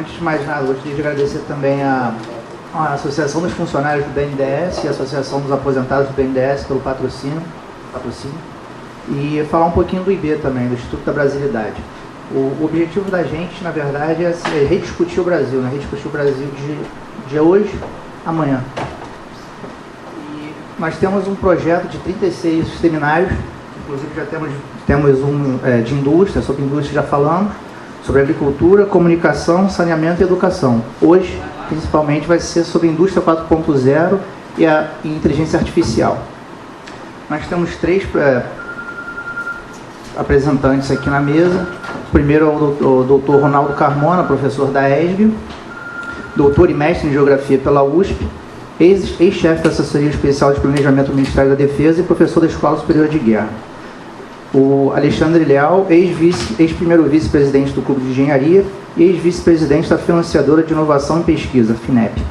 antes de mais nada, gostaria de agradecer também a Associação dos Funcionários do BNDES e a Associação dos Aposentados do BNDES pelo patrocínio e falar um pouquinho do IB também, do Instituto da Brasilidade. O objetivo da gente, na verdade, é rediscutir o Brasil, né? Rediscutir o Brasil de hoje, amanhã. E nós temos um projeto de 36 seminários, inclusive já temos um de indústria, sobre indústria já falamos, sobre agricultura, comunicação, saneamento e educação. Hoje, principalmente, vai ser sobre indústria 4.0 e a inteligência artificial. Nós temos 3 apresentantes aqui na mesa. O primeiro é o doutor Ronaldo Carmona, professor da ESB, doutor e mestre em Geografia pela USP, ex-chefe da Assessoria Especial de Planejamento do Ministério da Defesa e professor da Escola Superior de Guerra. O Alexandre Leal, ex-primeiro vice-presidente do Clube de Engenharia e ex-vice-presidente da Financiadora de Inovação e Pesquisa, FINEP.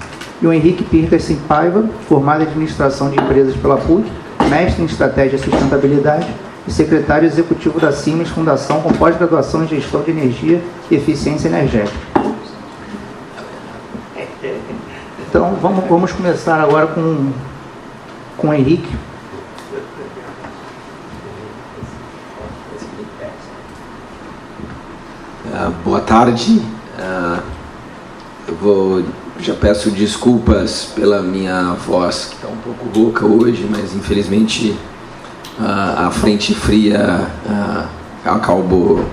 E o Henrique Petersen Paiva, formado em Administração de Empresas pela PUC, mestre em Estratégia e Sustentabilidade e secretário executivo da Siemens Fundação com pós-graduação em Gestão de Energia e Eficiência Energética. Então, vamos começar agora com o Henrique. Boa tarde. Já peço desculpas pela minha voz, que está um pouco rouca hoje, mas infelizmente a frente fria acabou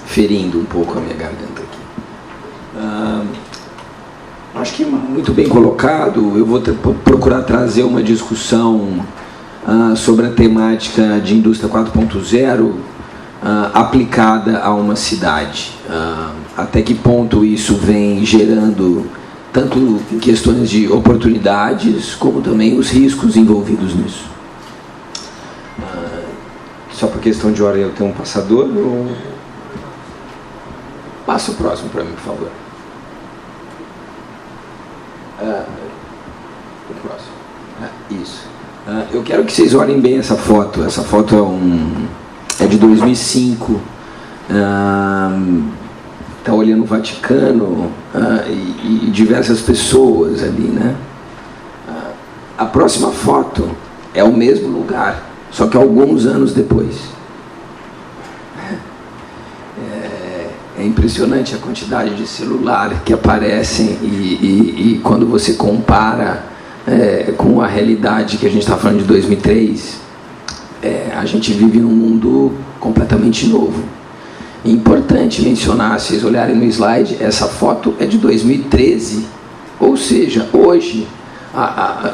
ferindo um pouco a minha garganta aqui. Acho que muito bem colocado. Eu vou procurar trazer uma discussão sobre a temática de indústria 4.0 aplicada a uma cidade. Até que ponto isso vem gerando tanto questões de oportunidades como também os riscos envolvidos nisso. Só por questão de ordem eu tenho um passador? Ou... Passa o próximo para mim, por favor. O próximo. Isso. Eu quero que vocês olhem bem essa foto. Essa foto é de 2005. Está olhando o Vaticano e diversas pessoas ali, né? A próxima foto é o mesmo lugar, só que alguns anos depois. É impressionante a quantidade de celular que aparecem e quando você compara com a realidade que a gente está falando de 2003, a gente vive num mundo completamente novo. É importante mencionar, se vocês olharem no slide, essa foto é de 2013, ou seja, hoje,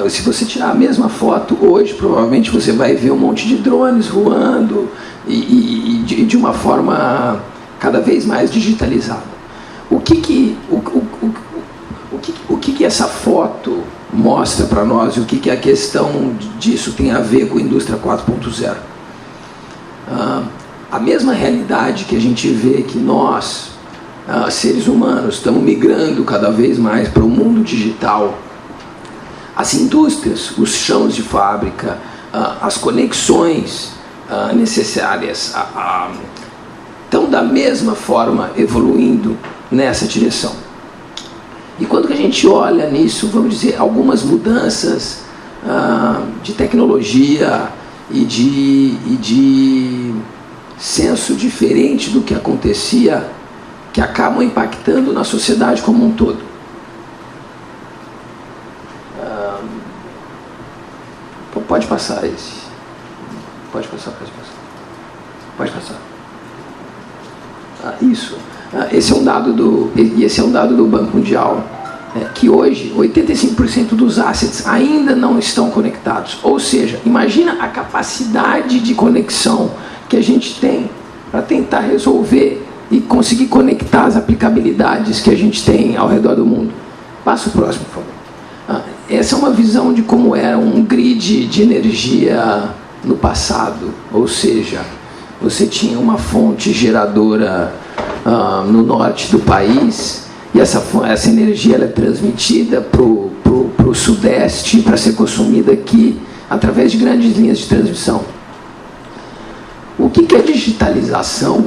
se você tirar a mesma foto hoje, provavelmente você vai ver um monte de drones voando e de uma forma cada vez mais digitalizada. O que essa foto mostra para nós e o que a questão disso tem a ver com a indústria 4.0? A mesma realidade que a gente vê que nós, seres humanos, estamos migrando cada vez mais para o mundo digital. As indústrias, os chãos de fábrica, as conexões necessárias estão da mesma forma evoluindo nessa direção. E quando que a gente olha nisso, vamos dizer, algumas mudanças de tecnologia e de senso diferente do que acontecia, que acabam impactando na sociedade como um todo. Pode passar esse. Pode passar. Isso. Esse é um dado do Banco Mundial, que hoje 85% dos assets ainda não estão conectados. Ou seja, imagina a capacidade de conexão que a gente tem para tentar resolver e conseguir conectar as aplicabilidades que a gente tem ao redor do mundo. Passa o próximo, por favor. Essa é uma visão de como era um grid de energia no passado. Ou seja, você tinha uma fonte geradora no norte do país e essa energia ela é transmitida para o sudeste para ser consumida aqui através de grandes linhas de transmissão. O que a digitalização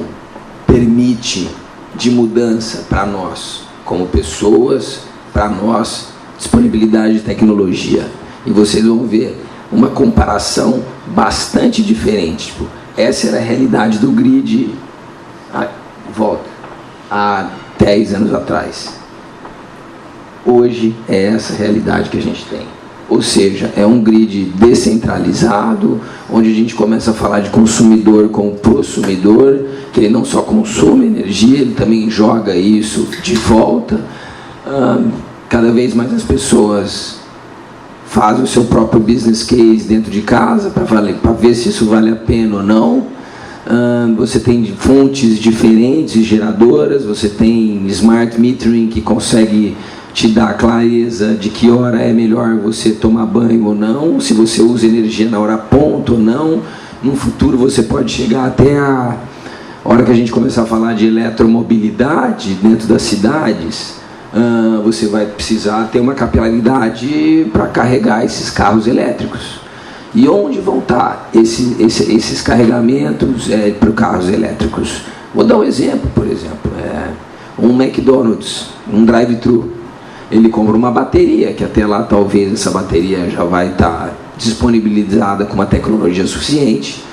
permite de mudança para nós? como pessoas, para nós, disponibilidade de tecnologia. E vocês vão ver uma comparação bastante diferente. Tipo, essa era a realidade do grid há 10 anos atrás. Hoje é essa a realidade que a gente tem. Ou seja, é um grid descentralizado, onde a gente começa a falar de consumidor como prosumidor, que ele não só consome energia, ele também joga isso de volta. Cada vez mais as pessoas fazem o seu próprio business case dentro de casa para ver se isso vale a pena ou não. Você tem fontes diferentes, geradoras, você tem smart metering que consegue te dar clareza de que hora é melhor você tomar banho ou não, se você usa energia na hora ponta ou não. No futuro você pode chegar até a hora que a gente começar a falar de eletromobilidade dentro das cidades, você vai precisar ter uma capilaridade para carregar esses carros elétricos. E onde vão estar esses carregamentos para os carros elétricos? Vou dar um exemplo, por exemplo, um McDonald's, um drive-thru. Ele compra uma bateria, que até lá talvez essa bateria já vai estar disponibilizada com uma tecnologia suficiente.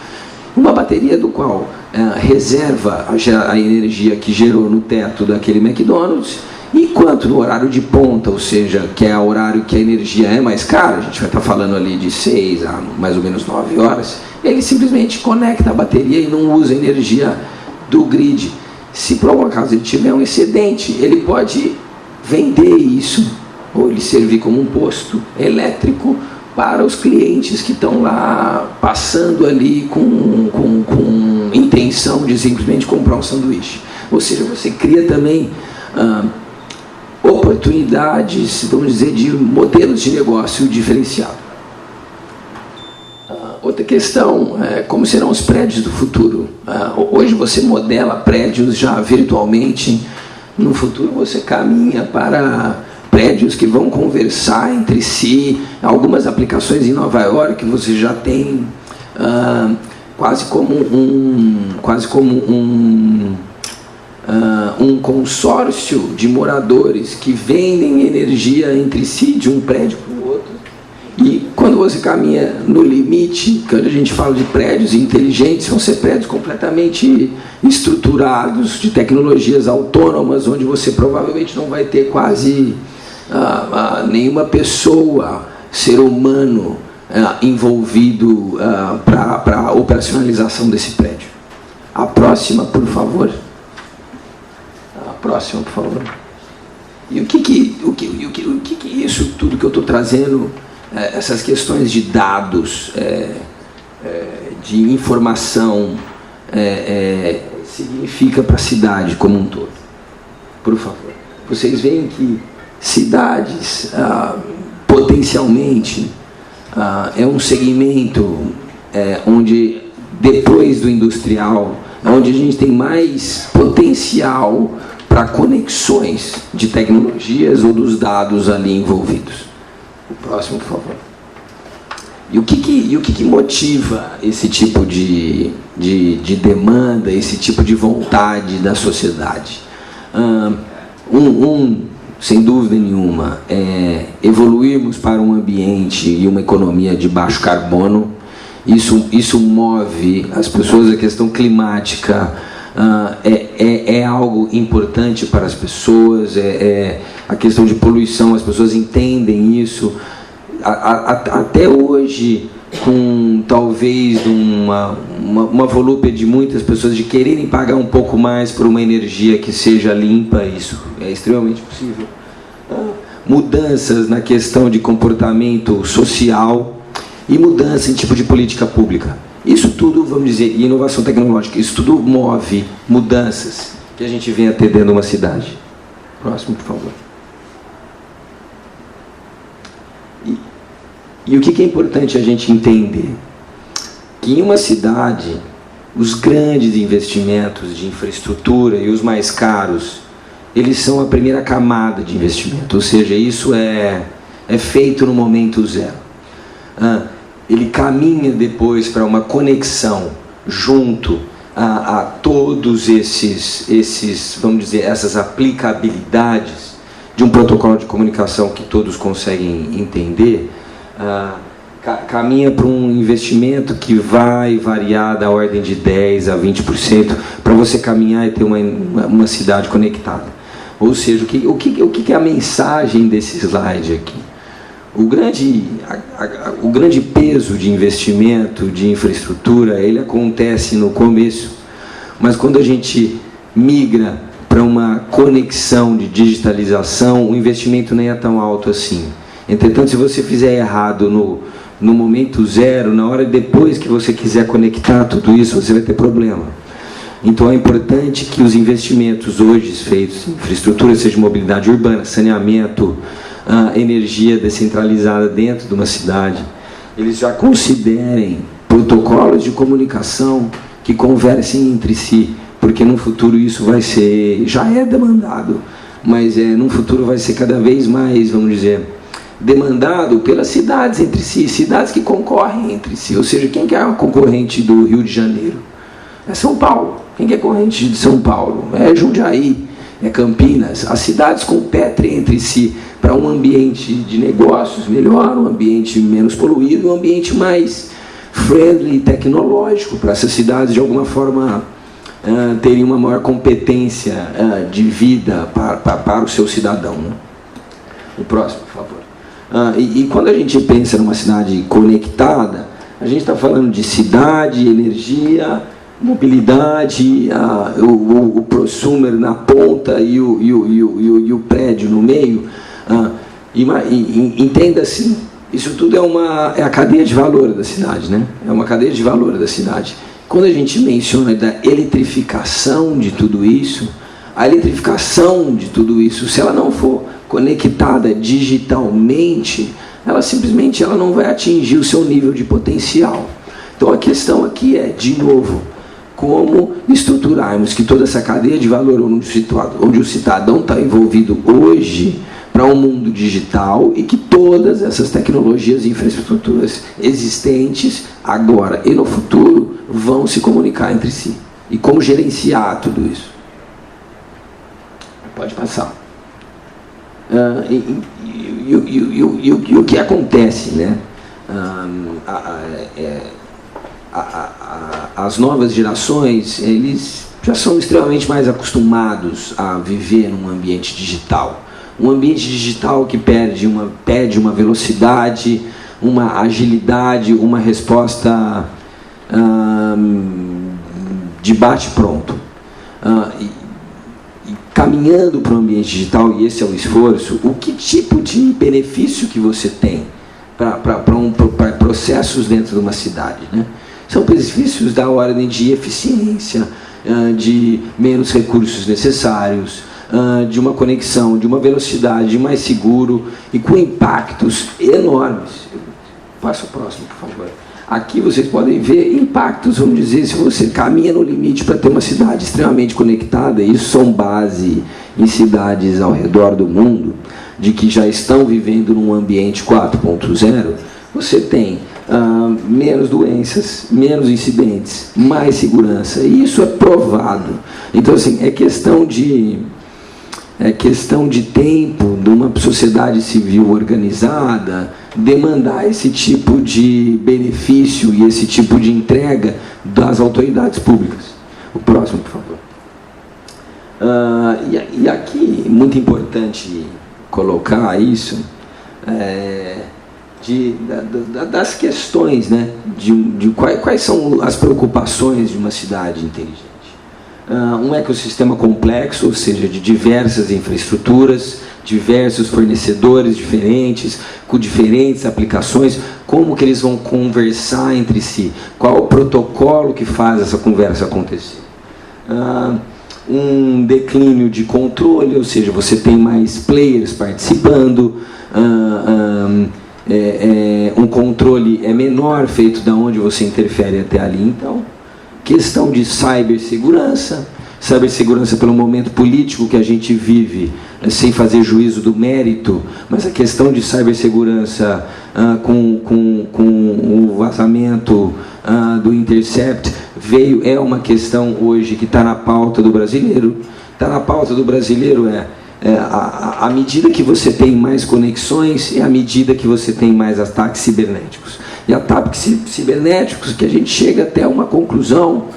Uma bateria do qual reserva a energia que gerou no teto daquele McDonald's, enquanto no horário de ponta, ou seja, que é o horário que a energia é mais cara, a gente vai estar falando ali de 6 a mais ou menos 9 horas, ele simplesmente conecta a bateria e não usa a energia do grid. Se por algum acaso ele tiver um excedente, ele pode vender isso, ou ele servir como um posto elétrico para os clientes que estão lá passando ali com intenção de simplesmente comprar um sanduíche. Ou seja, você cria também oportunidades, vamos dizer, de modelos de negócio diferenciado. Outra questão é como serão os prédios do futuro. Hoje você modela prédios já virtualmente. No futuro você caminha para prédios que vão conversar entre si. Algumas aplicações em Nova York você já tem quase como um consórcio de moradores que vendem energia entre si de um prédio para o outro. E quando você caminha no limite, quando a gente fala de prédios inteligentes, vão ser prédios completamente estruturados, de tecnologias autônomas, onde você provavelmente não vai ter quase nenhuma pessoa, ser humano, envolvido para a operacionalização desse prédio. A próxima, por favor. A próxima, por favor. E o que isso tudo que eu estou trazendo, essas questões de dados, de informação, significa para a cidade como um todo? Por favor. Vocês veem que cidades, potencialmente, é um segmento onde, depois do industrial, onde a gente tem mais potencial para conexões de tecnologias ou dos dados ali envolvidos. O próximo, por favor. E o que motiva esse tipo de demanda, esse tipo de vontade da sociedade? Sem dúvida nenhuma, evoluirmos para um ambiente e uma economia de baixo carbono. Isso move as pessoas. A questão climática é algo importante para as pessoas, a questão de poluição, as pessoas entendem isso. Até hoje, com talvez uma volúpia de muitas pessoas de quererem pagar um pouco mais por uma energia que seja limpa, isso é extremamente possível. Mudanças na questão de comportamento social e mudança em tipo de política pública. Isso tudo, vamos dizer, e inovação tecnológica, isso tudo move mudanças que a gente vem a ter dentro de uma cidade. Próximo, por favor. E o que é importante a gente entender? Que em uma cidade, os grandes investimentos de infraestrutura e os mais caros, eles são a primeira camada de investimento, ou seja, isso é feito no momento zero. Ele caminha depois para uma conexão junto a todos esses, vamos dizer, essas aplicabilidades de um protocolo de comunicação que todos conseguem entender, caminha para um investimento que vai variar da ordem de 10% a 20% para você caminhar e ter uma cidade conectada. Ou seja, o que é a mensagem desse slide aqui? O grande peso de investimento, de infraestrutura, ele acontece no começo, mas quando a gente migra para uma conexão de digitalização, o investimento nem é tão alto assim. Entretanto, se você fizer errado no momento zero, na hora depois que você quiser conectar tudo isso, você vai ter problema. Então é importante que os investimentos hoje feitos em infraestrutura, seja mobilidade urbana, saneamento, energia descentralizada dentro de uma cidade, eles já considerem protocolos de comunicação que conversem entre si, porque no futuro isso vai ser, já é demandado, mas no futuro vai ser cada vez mais, vamos dizer, demandado pelas cidades entre si, cidades que concorrem entre si. Ou seja, quem que é a concorrente do Rio de Janeiro? É São Paulo. Quem que é concorrente de São Paulo? É Jundiaí, é Campinas. As cidades competem entre si para um ambiente de negócios melhor, um ambiente menos poluído, um ambiente mais friendly, tecnológico, para essas cidades de alguma forma terem uma maior competência de vida para o seu cidadão, né? O próximo, por favor. E quando a gente pensa numa cidade conectada, a gente está falando de cidade, energia, mobilidade, o prosumer na ponta e o prédio no meio. Entenda-se, isso tudo é a cadeia de valor da cidade, né? É uma cadeia de valor da cidade. Quando a gente menciona da eletrificação de tudo isso, a eletrificação de tudo isso, se ela não for conectada digitalmente, ela simplesmente não vai atingir o seu nível de potencial. Então a questão aqui é, de novo, como estruturarmos que toda essa cadeia de valor onde o cidadão está envolvido hoje para um mundo digital e que todas essas tecnologias e infraestruturas existentes agora e no futuro vão se comunicar entre si. E como gerenciar tudo isso? Pode passar. E o que acontece, né? As novas gerações, eles já são extremamente mais acostumados a viver num ambiente digital. Um ambiente digital que pede uma velocidade, uma agilidade, uma resposta de bate-pronto. Caminhando para o ambiente digital, e esse é o esforço, o que tipo de benefício que você tem para processos dentro de uma cidade, né? São benefícios da ordem de eficiência, de menos recursos necessários, de uma conexão, de uma velocidade mais seguro e com impactos enormes. Passa o próximo, por favor. Aqui vocês podem ver impactos, vamos dizer, se você caminha no limite para ter uma cidade extremamente conectada, e isso são base em cidades ao redor do mundo, de que já estão vivendo num ambiente 4.0, você tem menos doenças, menos incidentes, mais segurança, e isso é provado. Então, assim, é questão de tempo de uma sociedade civil organizada demandar esse tipo de benefício e esse tipo de entrega das autoridades públicas. O próximo, por favor. E aqui, muito importante colocar isso, das questões, né, de quais são as preocupações de uma cidade inteligente. Um ecossistema complexo, ou seja, de diversas infraestruturas, diversos fornecedores diferentes, com diferentes aplicações, como que eles vão conversar entre si, qual o protocolo que faz essa conversa acontecer. Um declínio de controle, ou seja, você tem mais players participando, um controle é menor, feito da onde você interfere até ali. Então, questão de cibersegurança, cibersegurança pelo momento político que a gente vive, sem fazer juízo do mérito, mas a questão de cibersegurança com o vazamento do Intercept é uma questão hoje que está na pauta do brasileiro. Está na pauta do brasileiro à medida que você tem mais conexões, é à medida que você tem mais ataques cibernéticos. E ataques cibernéticos que a gente chega até uma conclusão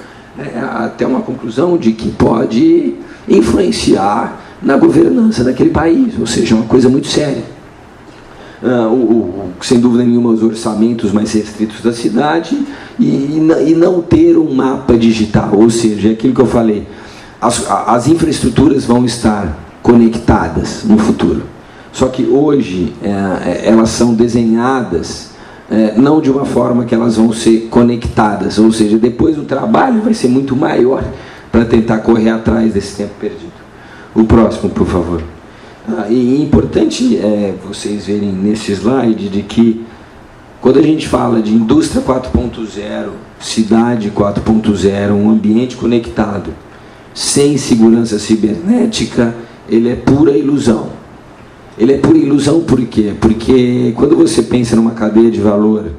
de que pode influenciar na governança daquele país, ou seja, uma coisa muito séria. Sem dúvida nenhuma, os orçamentos mais restritos da cidade e não ter um mapa digital, ou seja, é aquilo que eu falei, as infraestruturas vão estar conectadas no futuro, só que hoje elas são desenhadas não de uma forma que elas vão ser conectadas, ou seja, depois o trabalho vai ser muito maior para tentar correr atrás desse tempo perdido. O próximo, por favor. E é importante vocês verem nesse slide de que quando a gente fala de indústria 4.0, cidade 4.0, um ambiente conectado, sem segurança cibernética, ele é pura ilusão. Ele é pura ilusão por quê? Porque quando você pensa numa cadeia de valor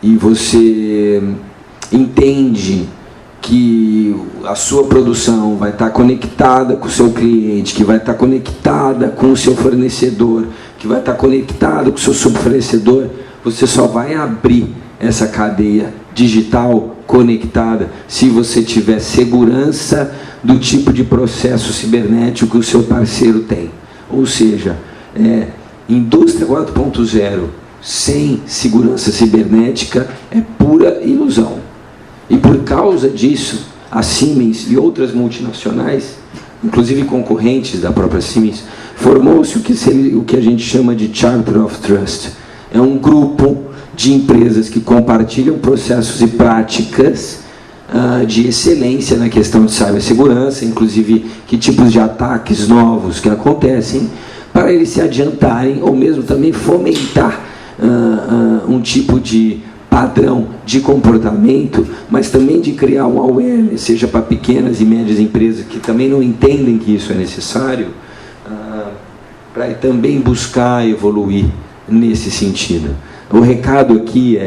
e você entende que a sua produção vai estar conectada com o seu cliente, que vai estar conectada com o seu fornecedor, que vai estar conectada com o seu subfornecedor, você só vai abrir essa cadeia digital conectada se você tiver segurança do tipo de processo cibernético que o seu parceiro tem. Ou seja, indústria 4.0 sem segurança cibernética é pura ilusão. E por causa disso, a Siemens e outras multinacionais, inclusive concorrentes da própria Siemens, formou-se o que a gente chama de Charter of Trust. É um grupo de empresas que compartilham processos e práticas de excelência na questão de cibersegurança, inclusive que tipos de ataques novos que acontecem, para eles se adiantarem ou mesmo também fomentar um tipo de padrão de comportamento, mas também de criar um awareness, seja para pequenas e médias empresas que também não entendem que isso é necessário, para também buscar evoluir nesse sentido. O recado aqui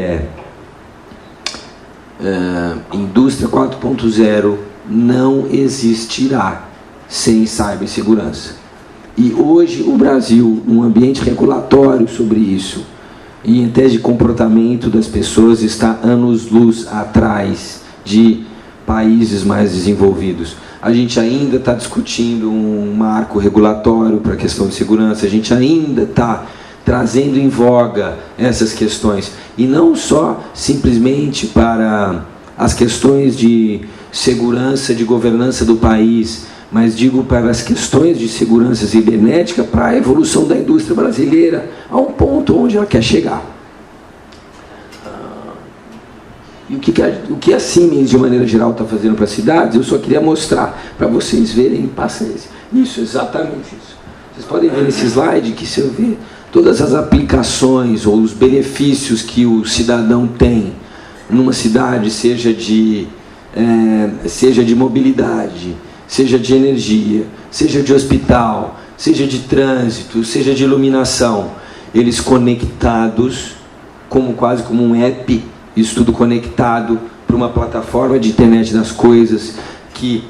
indústria 4.0 não existirá sem cibersegurança. E hoje o Brasil, um ambiente regulatório sobre isso, e em tese de comportamento das pessoas, está anos-luz atrás de países mais desenvolvidos. A gente ainda está discutindo um marco regulatório para a questão de segurança, a gente ainda está trazendo em voga essas questões, e não só simplesmente para as questões de segurança, de governança do país, mas digo para as questões de segurança cibernética, para a evolução da indústria brasileira, a um ponto onde ela quer chegar. E o que a Siemens, de maneira geral, está fazendo para as cidades, eu só queria mostrar para vocês verem em paciência. Isso, exatamente isso. Vocês podem ver nesse slide que se eu ver todas as aplicações ou os benefícios que o cidadão tem numa cidade, seja de mobilidade, seja de energia, seja de hospital, seja de trânsito, seja de iluminação, eles conectados, quase como um app, isso tudo conectado para uma plataforma de internet das coisas que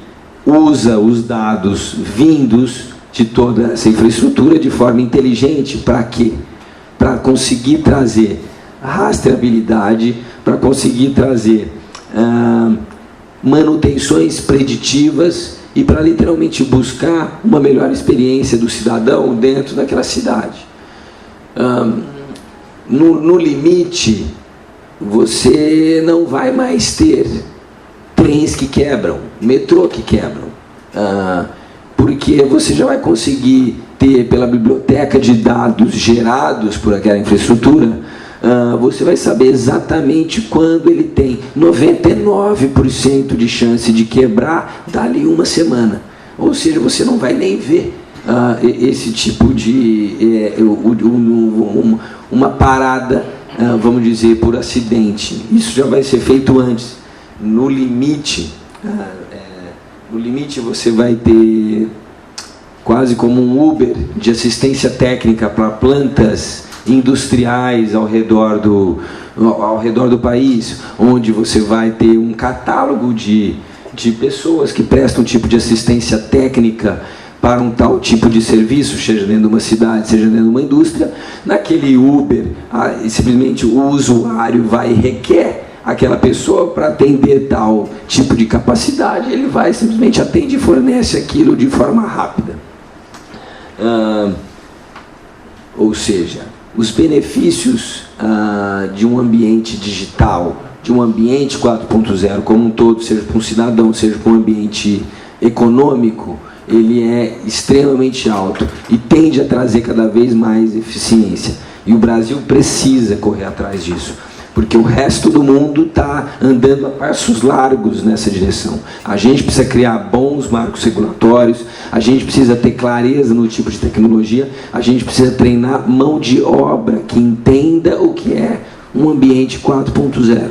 usa os dados vindos de toda essa infraestrutura de forma inteligente. Para quê? Para conseguir trazer rastreabilidade, para conseguir trazer manutenções preditivas e para literalmente buscar uma melhor experiência do cidadão dentro daquela cidade. No limite, você não vai mais ter trens que quebram, metrô que quebram, porque você já vai conseguir ter, pela biblioteca de dados gerados por aquela infraestrutura, você vai saber exatamente quando ele tem 99% de chance de quebrar dali uma semana. Ou seja, você não vai nem ver esse tipo de uma parada, vamos dizer, por acidente. Isso já vai ser feito antes. No limite, No limite, você vai ter quase como um Uber de assistência técnica para plantas industriais ao redor do país, onde você vai ter um catálogo de pessoas que prestam um tipo de assistência técnica para um tal tipo de serviço, seja dentro de uma cidade, seja dentro de uma indústria. Naquele Uber, simplesmente o usuário requer aquela pessoa para atender tal tipo de capacidade, ele vai, simplesmente atende e fornece aquilo de forma rápida. Ou seja, os benefícios de um ambiente digital, de um ambiente 4.0 como um todo, seja para um cidadão, seja para um ambiente econômico, ele é extremamente alto e tende a trazer cada vez mais eficiência. E o Brasil precisa correr atrás disso, porque o resto do mundo está andando a passos largos nessa direção. A gente precisa criar bons marcos regulatórios, a gente precisa ter clareza no tipo de tecnologia, a gente precisa treinar mão de obra que entenda o que é um ambiente 4.0.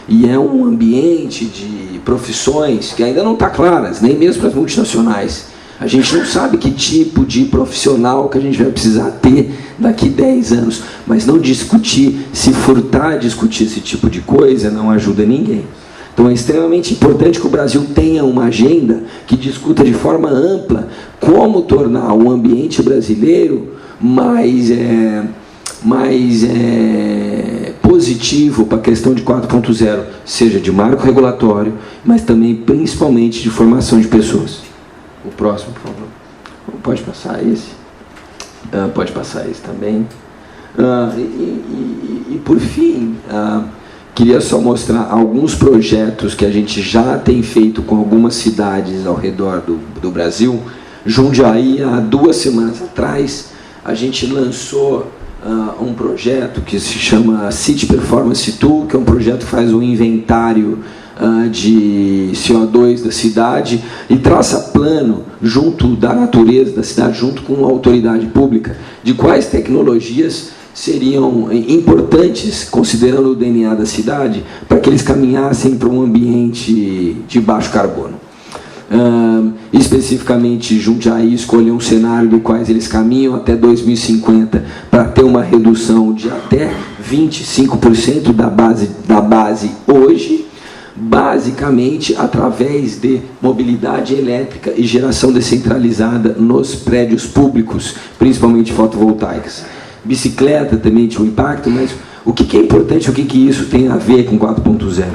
E é um ambiente de profissões que ainda não está claras, nem mesmo para as multinacionais. A gente não sabe que tipo de profissional que a gente vai precisar ter daqui 10 anos. Mas não discutir, se furtar a discutir esse tipo de coisa, não ajuda ninguém. Então é extremamente importante que o Brasil tenha uma agenda que discuta de forma ampla como tornar o ambiente brasileiro mais positivo para a questão de 4.0, seja de marco regulatório, mas também principalmente de formação de pessoas. O próximo, por favor. Pode passar esse? Pode passar esse também. E por fim, queria só mostrar alguns projetos que a gente já tem feito com algumas cidades ao redor do Brasil. Jundiaí, há 2 semanas atrás, a gente lançou um projeto que se chama City Performance Tool, que é um projeto que faz um inventário de CO2 da cidade e traça plano junto da natureza da cidade, junto com a autoridade pública, de quais tecnologias seriam importantes, considerando o DNA da cidade, para que eles caminhassem para um ambiente de baixo carbono. Especificamente, Jundiaí escolheu um cenário do quais eles caminham até 2050 para ter uma redução de até 25% da base hoje, basicamente através de mobilidade elétrica e geração descentralizada nos prédios públicos, principalmente fotovoltaicas. Bicicleta também tinha um impacto, mas o que é importante, o que isso tem a ver com 4.0?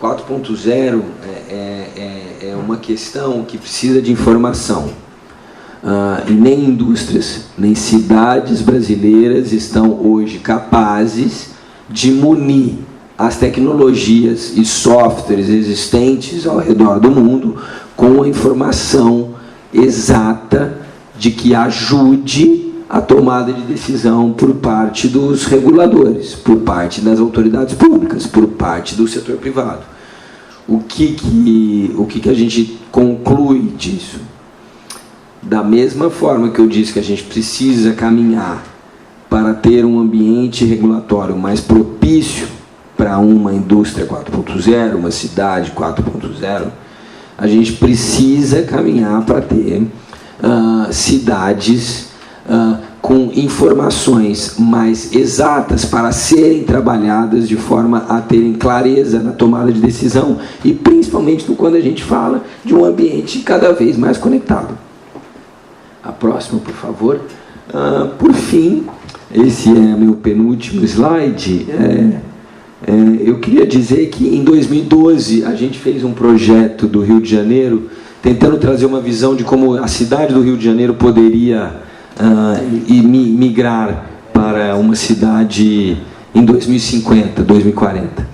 4.0 é uma questão que precisa de informação. E nem indústrias, nem cidades brasileiras estão hoje capazes de munir as tecnologias e softwares existentes ao redor do mundo com a informação exata de que ajude a tomada de decisão por parte dos reguladores, por parte das autoridades públicas, por parte do setor privado. O que a gente conclui disso? Da mesma forma que eu disse que a gente precisa caminhar para ter um ambiente regulatório mais propício para uma indústria 4.0, uma cidade 4.0, a gente precisa caminhar para ter cidades com informações mais exatas para serem trabalhadas de forma a terem clareza na tomada de decisão e principalmente quando a gente fala de um ambiente cada vez mais conectado. A próxima, por favor. Por fim, esse é meu penúltimo slide. Eu queria dizer que em 2012 a gente fez um projeto do Rio de Janeiro tentando trazer uma visão de como a cidade do Rio de Janeiro poderia migrar para uma cidade em 2050, 2040.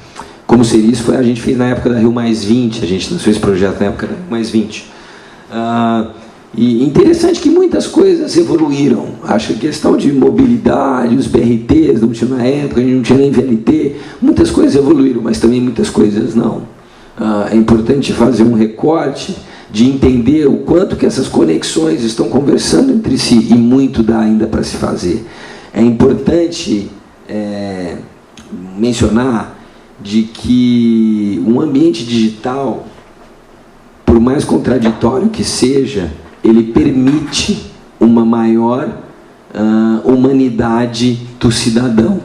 Como seria isso? A gente fez na época da Rio Mais 20, a gente lançou esse projeto na época da Rio Mais 20. E interessante que muitas coisas evoluíram. Acho que a questão de mobilidade, os BRTs, não tinha na época, a gente não tinha nem VLT, muitas coisas evoluíram, mas também muitas coisas não. É importante fazer um recorte de entender o quanto que essas conexões estão conversando entre si e muito dá ainda para se fazer. É importante mencionar de que um ambiente digital por mais contraditório que seja, ele permite uma maior humanidade do cidadão.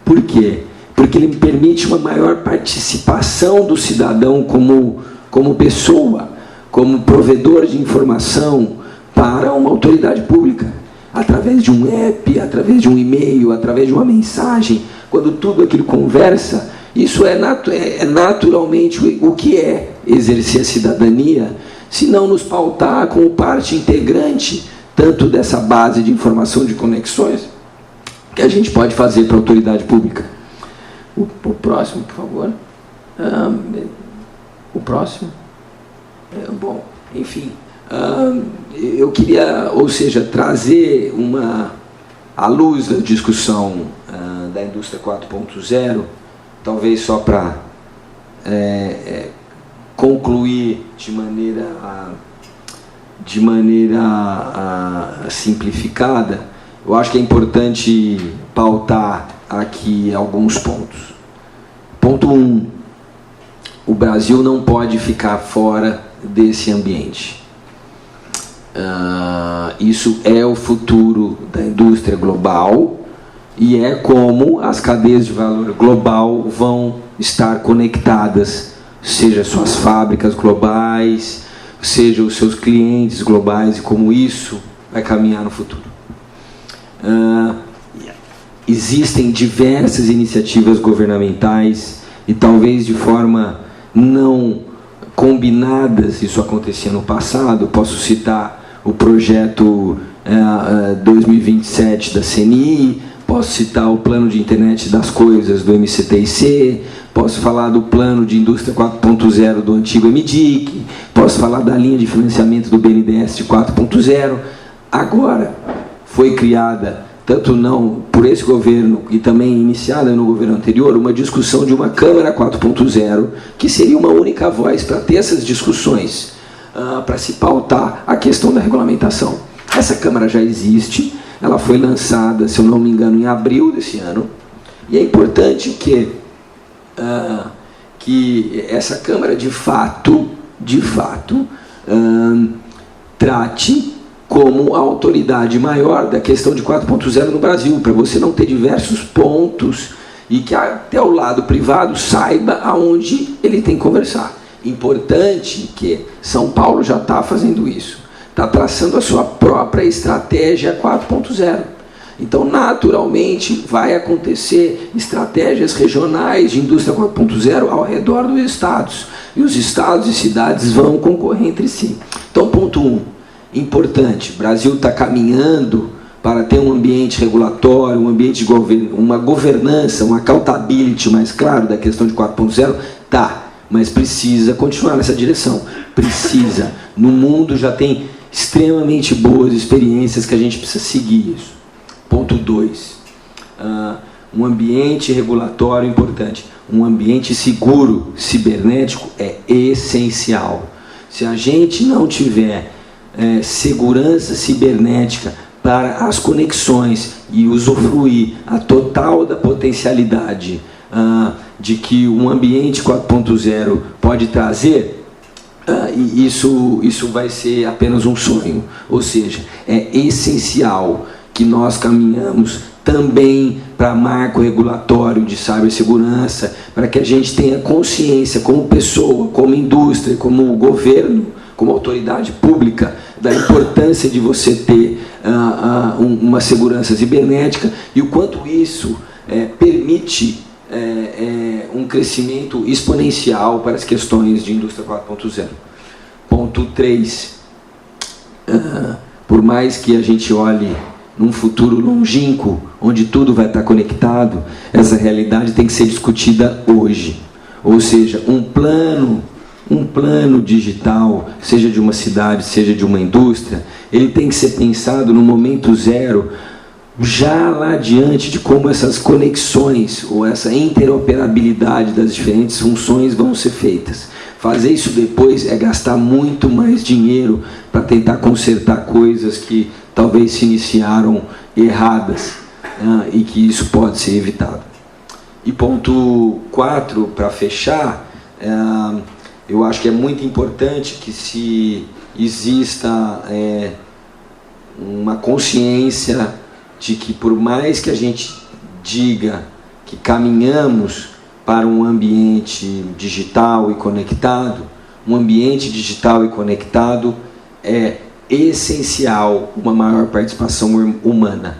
Por quê? Porque ele permite uma maior participação do cidadão como pessoa, como provedor de informação para uma autoridade pública, através de um app, através de um e-mail, através de uma mensagem. Quando tudo aquilo conversa, isso é naturalmente o que é exercer a cidadania, se não nos pautar como parte integrante tanto dessa base de informação de conexões que a gente pode fazer para a autoridade pública. O próximo, por favor. O próximo. Bom, enfim, eu queria, ou seja, trazer à luz da discussão da indústria 4.0, talvez só para concluir de maneira simplificada. Eu acho que é importante pautar aqui alguns pontos. Ponto 1. O Brasil não pode ficar fora desse ambiente. Isso é o futuro da indústria global e é como as cadeias de valor global vão estar conectadas, seja suas fábricas globais, seja os seus clientes globais, e como isso vai caminhar no futuro. Existem diversas iniciativas governamentais e talvez de forma não combinadas, isso acontecia no passado. Posso citar o projeto 2027 da CNI, posso citar o plano de internet das coisas do MCTIC, posso falar do plano de indústria 4.0 do antigo MDIC, posso falar da linha de financiamento do BNDES de 4.0. Agora foi criada, tanto não por esse governo e também iniciada no governo anterior, uma discussão de uma Câmara 4.0, que seria uma única voz para ter essas discussões, para se pautar a questão da regulamentação. Essa Câmara já existe, ela foi lançada, se eu não me engano, em abril desse ano, e é importante que essa Câmara, de fato, trate como a autoridade maior da questão de 4.0 no Brasil, para você não ter diversos pontos e que até o lado privado saiba aonde ele tem que conversar. Importante que São Paulo já está fazendo isso, está traçando a sua própria estratégia 4.0. Então, naturalmente, vai acontecer estratégias regionais de indústria 4.0 ao redor dos estados, e os estados e cidades vão concorrer entre si. Então, ponto 1. Importante, o Brasil está caminhando para ter um ambiente regulatório, um ambiente de uma governança, um accountability mais claro da questão de 4.0, mas precisa continuar nessa direção, precisa. No mundo já tem extremamente boas experiências que a gente precisa seguir isso. Ponto 2, um ambiente regulatório importante, um ambiente seguro cibernético é essencial. Se a gente não tiver segurança cibernética para as conexões e usufruir a total da potencialidade de que um ambiente 4.0 pode trazer, isso vai ser apenas um sonho. Ou seja, é essencial que nós caminhamos também para marco regulatório de cibersegurança, para que a gente tenha consciência como pessoa, como indústria, como governo, como autoridade pública, da importância de você ter uma segurança cibernética e o quanto isso permite um crescimento exponencial para as questões de indústria 4.0. Ponto 3. Por mais que a gente olhe num futuro longínquo, onde tudo vai estar conectado, essa realidade tem que ser discutida hoje. Ou seja, um plano digital, seja de uma cidade, seja de uma indústria, ele tem que ser pensado no momento zero, já lá adiante de como essas conexões ou essa interoperabilidade das diferentes funções vão ser feitas. Fazer isso depois é gastar muito mais dinheiro para tentar consertar coisas que talvez se iniciaram erradas, e que isso pode ser evitado. E ponto 4, para fechar, eu acho que é muito importante que se exista uma consciência de que, por mais que a gente diga que caminhamos para um ambiente digital e conectado, um ambiente digital e conectado é essencial uma maior participação humana.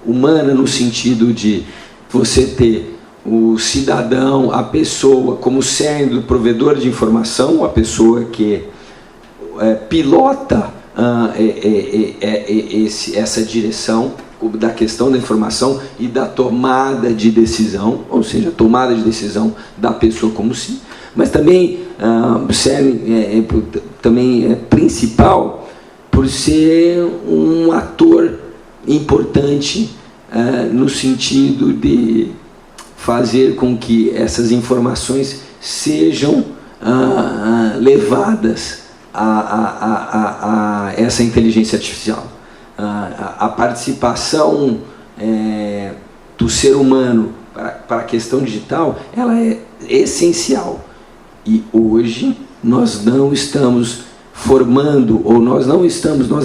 Humana no sentido de você ter o cidadão, a pessoa como sendo o provedor de informação, a pessoa que pilota essa direção da questão da informação e da tomada de decisão, ou seja, a tomada de decisão da pessoa como si, mas também também é principal por ser um ator importante no sentido de fazer com que essas informações sejam levadas a essa inteligência artificial. A participação do ser humano para a questão digital, ela é essencial. E hoje nós não estamos formando, ou nós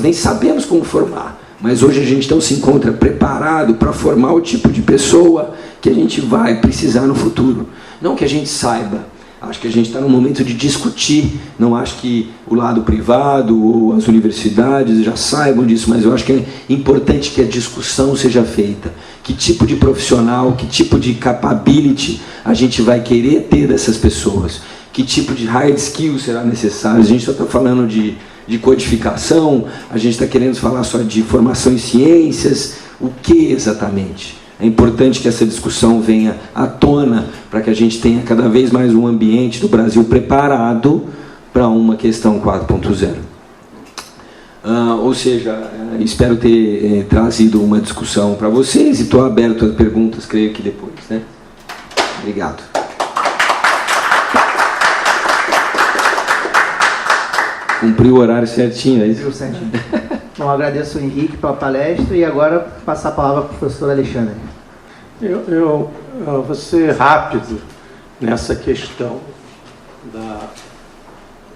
nem sabemos como formar, mas hoje a gente não se encontra preparado para formar o tipo de pessoa que a gente vai precisar no futuro. Não que a gente saiba. Acho que a gente está no momento de discutir, não acho que o lado privado ou as universidades já saibam disso, mas eu acho que é importante que a discussão seja feita. Que tipo de profissional, que tipo de capability a gente vai querer ter dessas pessoas? Que tipo de hard skill será necessário? A gente só está falando de codificação, a gente está querendo falar só de formação em ciências, o que exatamente? É importante que essa discussão venha à tona para que a gente tenha cada vez mais um ambiente do Brasil preparado para uma questão 4.0. Ou seja, espero ter trazido uma discussão para vocês e estou aberto a perguntas, creio que depois, né? Obrigado. Cumpriu o horário certinho, é isso? Certinho. Bom, agradeço o Henrique pela palestra e agora passar a palavra para o professor Alexandre. Eu vou ser rápido nessa questão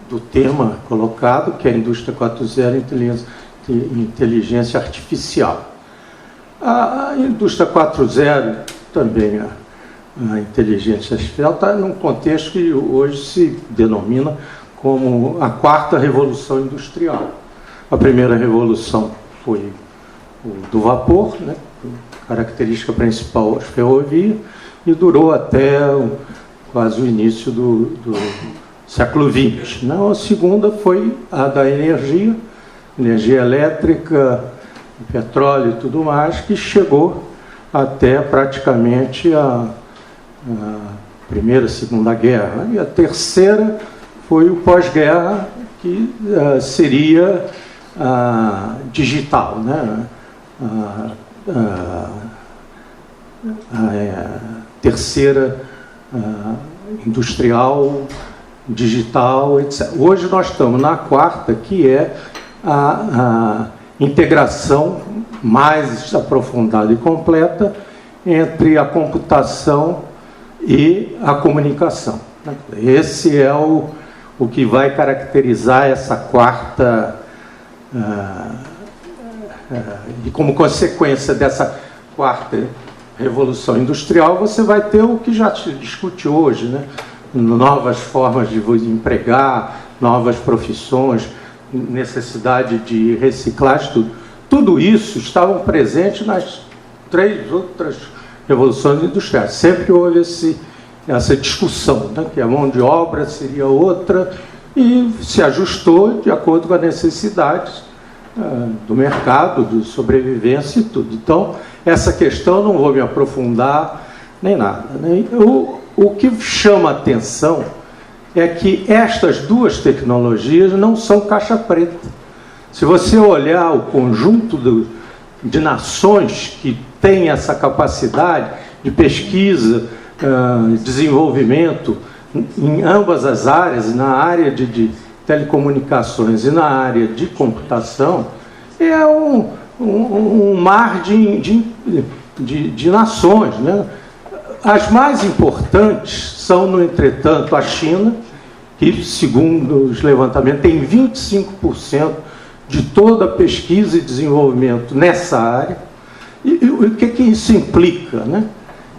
do tema colocado, que é a indústria 4.0 inteligência artificial. A indústria 4.0, também a inteligência artificial, está num contexto que hoje se denomina como a quarta revolução industrial. A primeira revolução foi o do vapor, né? Característica principal, as ferrovias, e durou até quase o início do século XX. Né? A segunda foi a da energia elétrica, petróleo e tudo mais, que chegou até praticamente a Primeira e Segunda Guerra. E a terceira foi o pós-guerra, que seria digital, né? Terceira industrial, digital, etc. Hoje nós estamos na quarta, que é a integração mais aprofundada e completa entre a computação e a comunicação. Esse é o que vai caracterizar essa quarta, e como consequência dessa quarta revolução industrial, você vai ter o que já se discute hoje, né? Novas formas de empregar, novas profissões, necessidade de reciclagem, tudo isso estavam presentes nas 3 outras revoluções industriais. Sempre houve essa discussão, né? Que a mão de obra seria outra, e se ajustou de acordo com as necessidades do mercado, de sobrevivência e tudo. Então, essa questão não vou me aprofundar nem nada, né? O que chama a atenção é que estas duas tecnologias não são caixa preta. Se você olhar o conjunto de nações que têm essa capacidade de pesquisa, desenvolvimento em ambas as áreas, na área de telecomunicações e na área de computação, é um mar de nações, né? As mais importantes são, no entretanto, a China que, segundo os levantamentos, tem 25% de toda a pesquisa e desenvolvimento nessa área. E o que isso implica, né?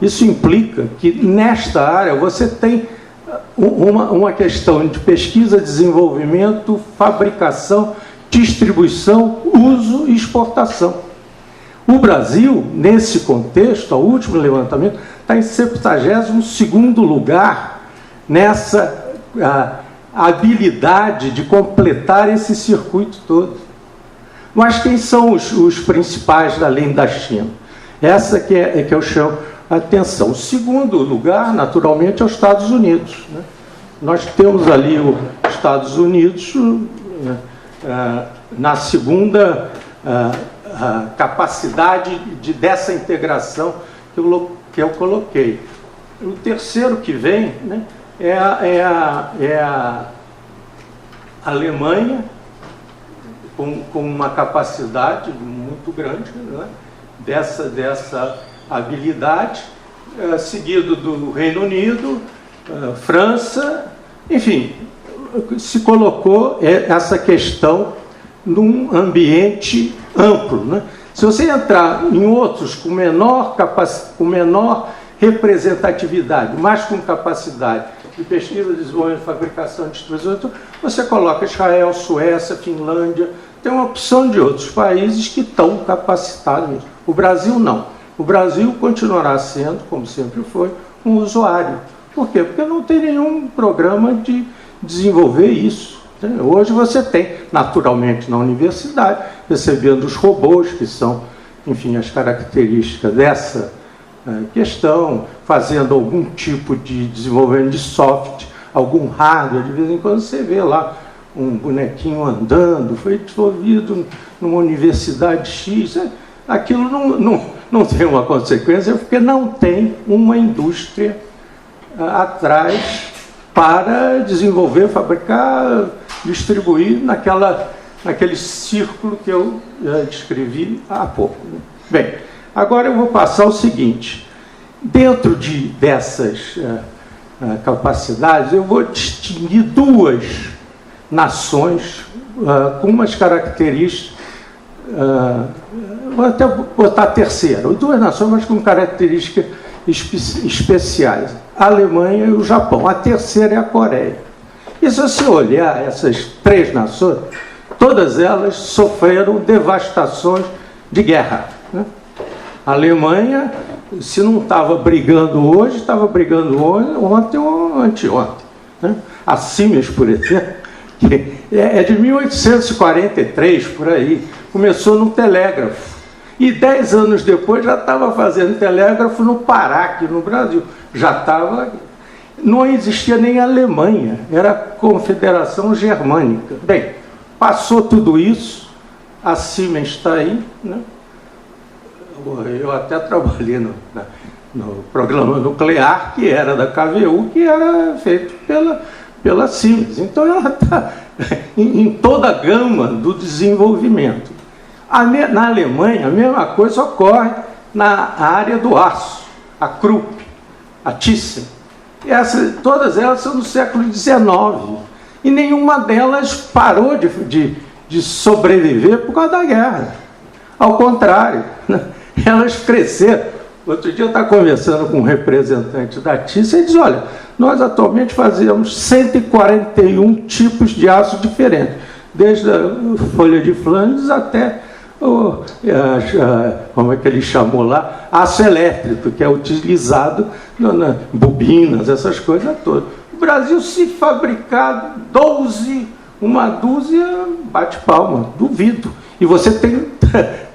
Isso implica que, nesta área, você tem uma questão de pesquisa, desenvolvimento, fabricação, distribuição, uso e exportação. O Brasil, nesse contexto, o último levantamento, está em 72º lugar nessa habilidade de completar esse circuito todo. Mas quem são os principais, além da China? Essa que eu chamo a atenção. O segundo lugar, naturalmente, é os Estados Unidos, né? Nós temos ali os Estados Unidos na segunda capacidade dessa integração que eu coloquei. O terceiro que vem, né, é a Alemanha, com uma capacidade muito grande, né, dessa habilidade, seguido do Reino Unido, França, enfim, se colocou essa questão num ambiente amplo, né? Se você entrar em outros com menor representatividade, mas com capacidade de pesquisa, desenvolvimento, fabricação, distribuição, você coloca Israel, Suécia, Finlândia, tem uma opção de outros países que estão capacitados. O Brasil não. O Brasil continuará sendo, como sempre foi, um usuário. Por quê? Porque não tem nenhum programa de desenvolver isso. Hoje você tem, naturalmente, na universidade, recebendo os robôs, que são, enfim, as características dessa questão, fazendo algum tipo de desenvolvimento de software, algum hardware. De vez em quando você vê lá um bonequinho andando, foi desenvolvido numa universidade X. Aquilo não tem uma consequência, porque não tem uma indústria atrás para desenvolver, fabricar, distribuir naquele círculo que eu descrevi há pouco. Bem, agora eu vou passar o seguinte. Dentro dessas capacidades, eu vou distinguir duas nações com umas características, vou até botar a terceira, duas nações, mas com características especiais, a Alemanha e o Japão. A terceira é a Coreia. E se você olhar essas três nações, todas elas sofreram devastações de guerra, né? A Alemanha, se não estava brigando hoje, estava brigando ontem ou anteontem, né? A Siemens, por exemplo, que é de 1843, por aí, começou no telégrafo. E 10 anos depois já estava fazendo telégrafo no Pará, aqui no Brasil. Já estava... Não existia nem a Alemanha, era a Confederação Germânica. Bem, passou tudo isso, a Siemens está aí, né? Eu até trabalhei no programa nuclear, que era da KVU, que era feito pela Siemens. Então ela está em toda a gama do desenvolvimento. Na Alemanha, a mesma coisa ocorre na área do aço, a Krupp, a Thyssen. Todas elas são do século XIX. E nenhuma delas parou de sobreviver por causa da guerra. Ao contrário, elas cresceram. Outro dia eu estava conversando com um representante da Thyssen e diz: olha, nós atualmente fazemos 141 tipos de aço diferentes, desde a folha de Flandres até como é que ele chamou lá, aço elétrico, que é utilizado nas bobinas, essas coisas todas. O Brasil, se fabricar uma dúzia, bate palma, duvido. E você tem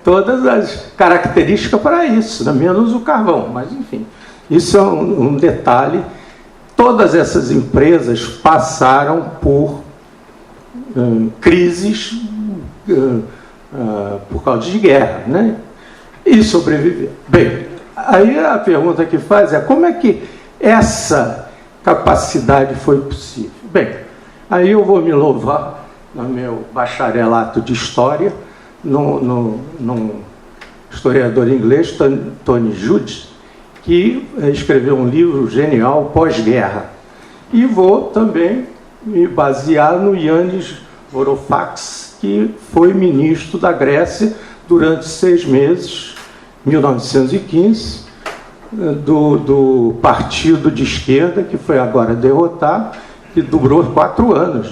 todas as características para isso, né? Menos o carvão, mas enfim, isso é um detalhe. Todas essas empresas passaram por crises por causa de guerra, né? E sobreviver. Bem, aí a pergunta que faz é: como é que essa capacidade foi possível? Bem, aí eu vou me louvar no meu bacharelato de História, num historiador inglês, Tony Judd, que escreveu um livro genial, Pós-Guerra. E vou também me basear no Yannis Varoufakis, que foi ministro da Grécia durante 6 meses, 1915, do partido de esquerda, que foi agora derrotado, que durou 4 anos.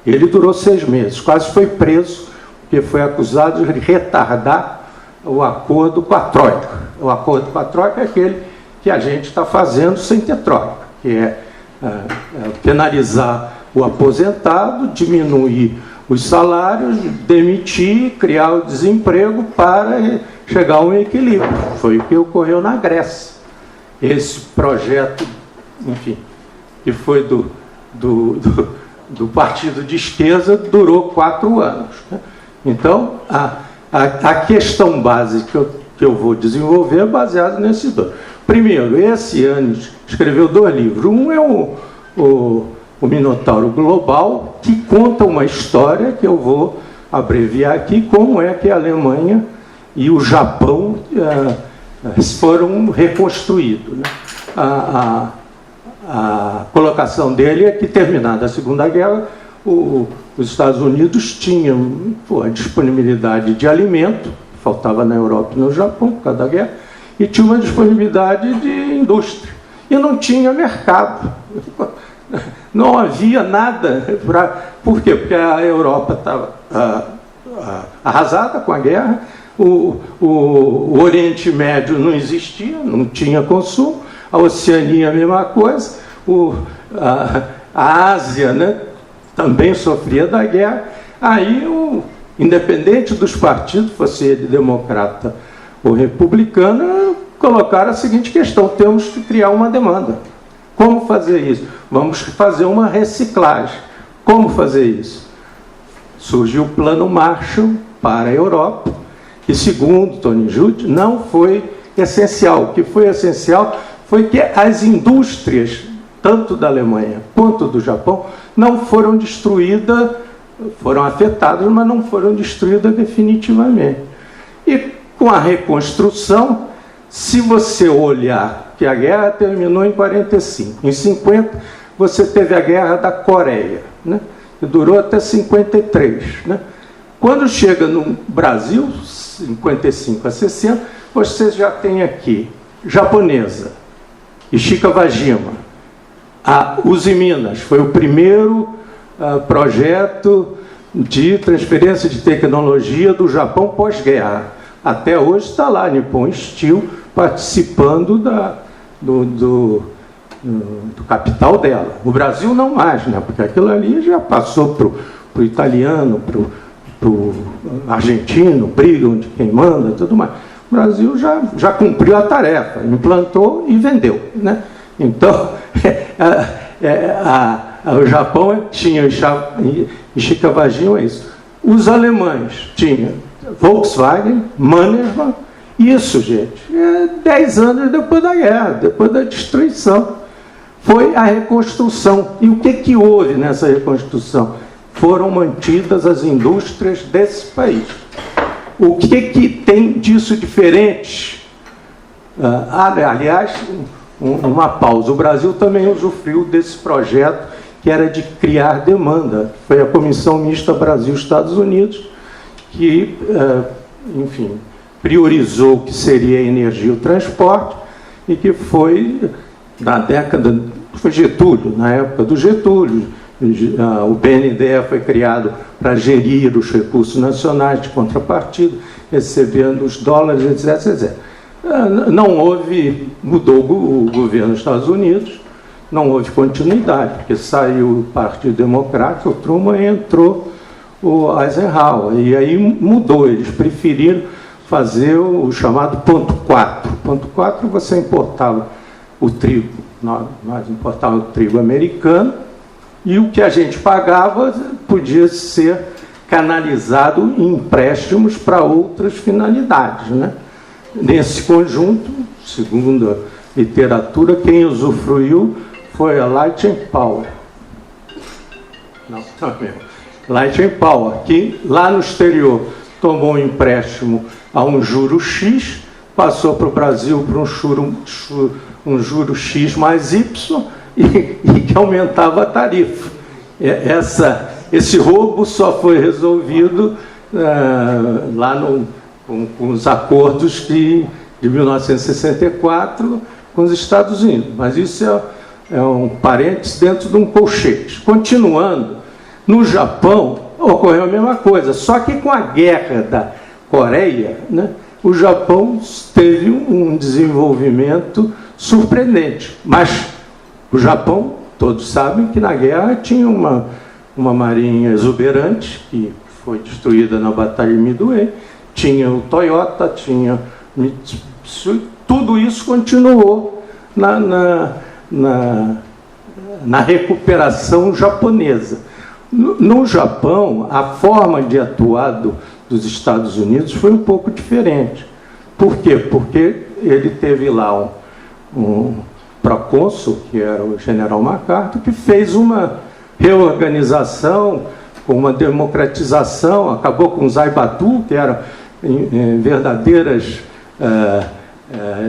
Ele durou 6 meses, quase foi preso, porque foi acusado de retardar o acordo com a Troika. O acordo com a Troika é aquele que a gente está fazendo sem ter Troika, que é penalizar o aposentado, diminuir os salários, demitir, criar o desemprego para chegar a um equilíbrio. Foi o que ocorreu na Grécia. Esse projeto, enfim, que foi do partido de esquerda, durou 4 anos. Então, a questão básica que eu vou desenvolver é baseada nesses 2. Primeiro, esse Yannis escreveu 2 livros. Um é o Minotauro Global, que conta uma história que eu vou abreviar aqui, como é que a Alemanha e o Japão foram reconstruídos. Né? A colocação dele é que, terminada a Segunda Guerra, os Estados Unidos tinham a disponibilidade de alimento, faltava na Europa e no Japão por causa da guerra, e tinha uma disponibilidade de indústria. E não tinha mercado. Não havia nada. Por quê? Porque a Europa estava arrasada com a guerra, o Oriente Médio não existia, não tinha consumo, a Oceania a mesma coisa, a Ásia, né, também sofria da guerra. Aí, independente dos partidos, fosse ele democrata ou republicano, colocaram a seguinte questão: temos que criar uma demanda. Como fazer isso? Vamos fazer uma reciclagem. Como fazer isso? Surgiu o Plano Marshall para a Europa, que, segundo Tony Judt, não foi essencial. O que foi essencial foi que as indústrias, tanto da Alemanha quanto do Japão, não foram destruídas, foram afetadas, mas não foram destruídas definitivamente. E com a reconstrução, se você olhar que a guerra terminou em 45, em 50 você teve a Guerra da Coreia, né, que durou até 53. Né? Quando chega no Brasil, 55 a 60, você já tem aqui japonesa, Ishikawajima, a Uzi Minas, foi o primeiro projeto de transferência de tecnologia do Japão pós-guerra. Até hoje está lá, Nippon Steel, participando do capital dela. O Brasil não mais, né? Porque aquilo ali já passou para o italiano, para o argentino, brigam de quem manda, tudo mais. O Brasil já cumpriu a tarefa, implantou e vendeu. Né? Então, o Japão tinha Ishikawajima, é isso. Os alemães tinham Volkswagen, Mannesmann. Isso, gente, 10 anos depois da guerra, depois da destruição. Foi a reconstrução. E o que houve nessa reconstrução? Foram mantidas as indústrias desse país. O que tem disso diferente? Aliás, uma pausa. O Brasil também usufruiu desse projeto que era de criar demanda. Foi a Comissão Mista Brasil-Estados Unidos que, enfim, priorizou o que seria a energia e o transporte, e que foi, na década, foi Getúlio, na época do Getúlio, o BNDE foi criado para gerir os recursos nacionais de contrapartida, recebendo os dólares, etc, etc. Não houve, mudou o governo dos Estados Unidos, não houve continuidade, porque saiu o Partido Democrático, o Truman, e entrou o Eisenhower, e aí mudou, eles preferiram fazer o chamado ponto 4. Ponto 4, você importava o trigo, nós importávamos o trigo americano, e o que a gente pagava podia ser canalizado em empréstimos para outras finalidades. Né? Nesse conjunto, segundo a literatura, quem usufruiu foi a Light and Power. Não, também. Light and Power, que lá no exterior tomou um empréstimo a um juro X, passou para o Brasil para um juro X mais Y e que aumentava a tarifa. esse roubo só foi resolvido lá com os acordos de 1964 com os Estados Unidos. Mas isso é um parênteses dentro de um colchete. Continuando, no Japão ocorreu a mesma coisa, só que com a guerra da Coreia, né, o Japão teve um desenvolvimento surpreendente. Mas o Japão, todos sabem que na guerra tinha uma marinha exuberante, que foi destruída na Batalha de Midway, tinha o Toyota, tinha Mitsubishi, tudo isso continuou na recuperação japonesa. No Japão, a forma de atuar dos Estados Unidos foi um pouco diferente. Por quê? Porque ele teve lá um procônsul, que era o general MacArthur, que fez uma reorganização, com uma democratização, acabou com os Aibatu, que eram verdadeiras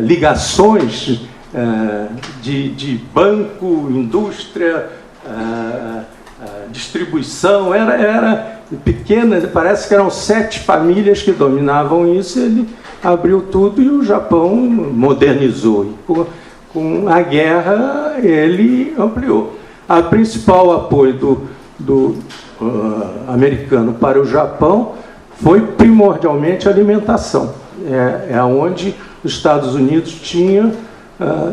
ligações de banco, indústria, distribuição, era pequena, parece que eram 7 famílias que dominavam isso, ele abriu tudo e o Japão modernizou. E com a guerra ele ampliou. O principal apoio do americano para o Japão foi primordialmente a alimentação. É onde os Estados Unidos tinham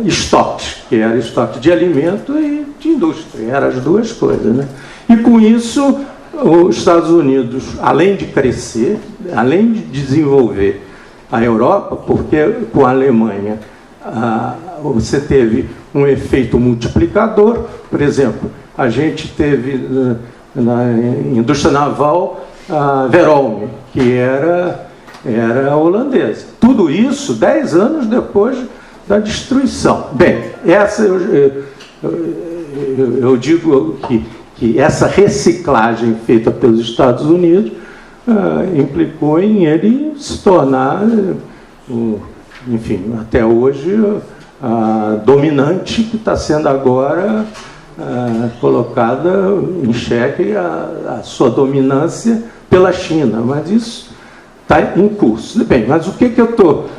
estoques, que era estoque de alimento e de indústria, eram as duas coisas, né? E com isso, os Estados Unidos, além de crescer, além de desenvolver a Europa, porque com a Alemanha você teve um efeito multiplicador. Por exemplo, a gente teve na indústria naval a Verolme, que era holandesa. Tudo isso 10 anos depois da destruição. Bem, eu digo que essa reciclagem feita pelos Estados Unidos implicou em ele se tornar, enfim, até hoje, dominante, que está sendo agora colocada em xeque a sua dominância pela China. Mas isso está em curso. Bem, mas o que eu estou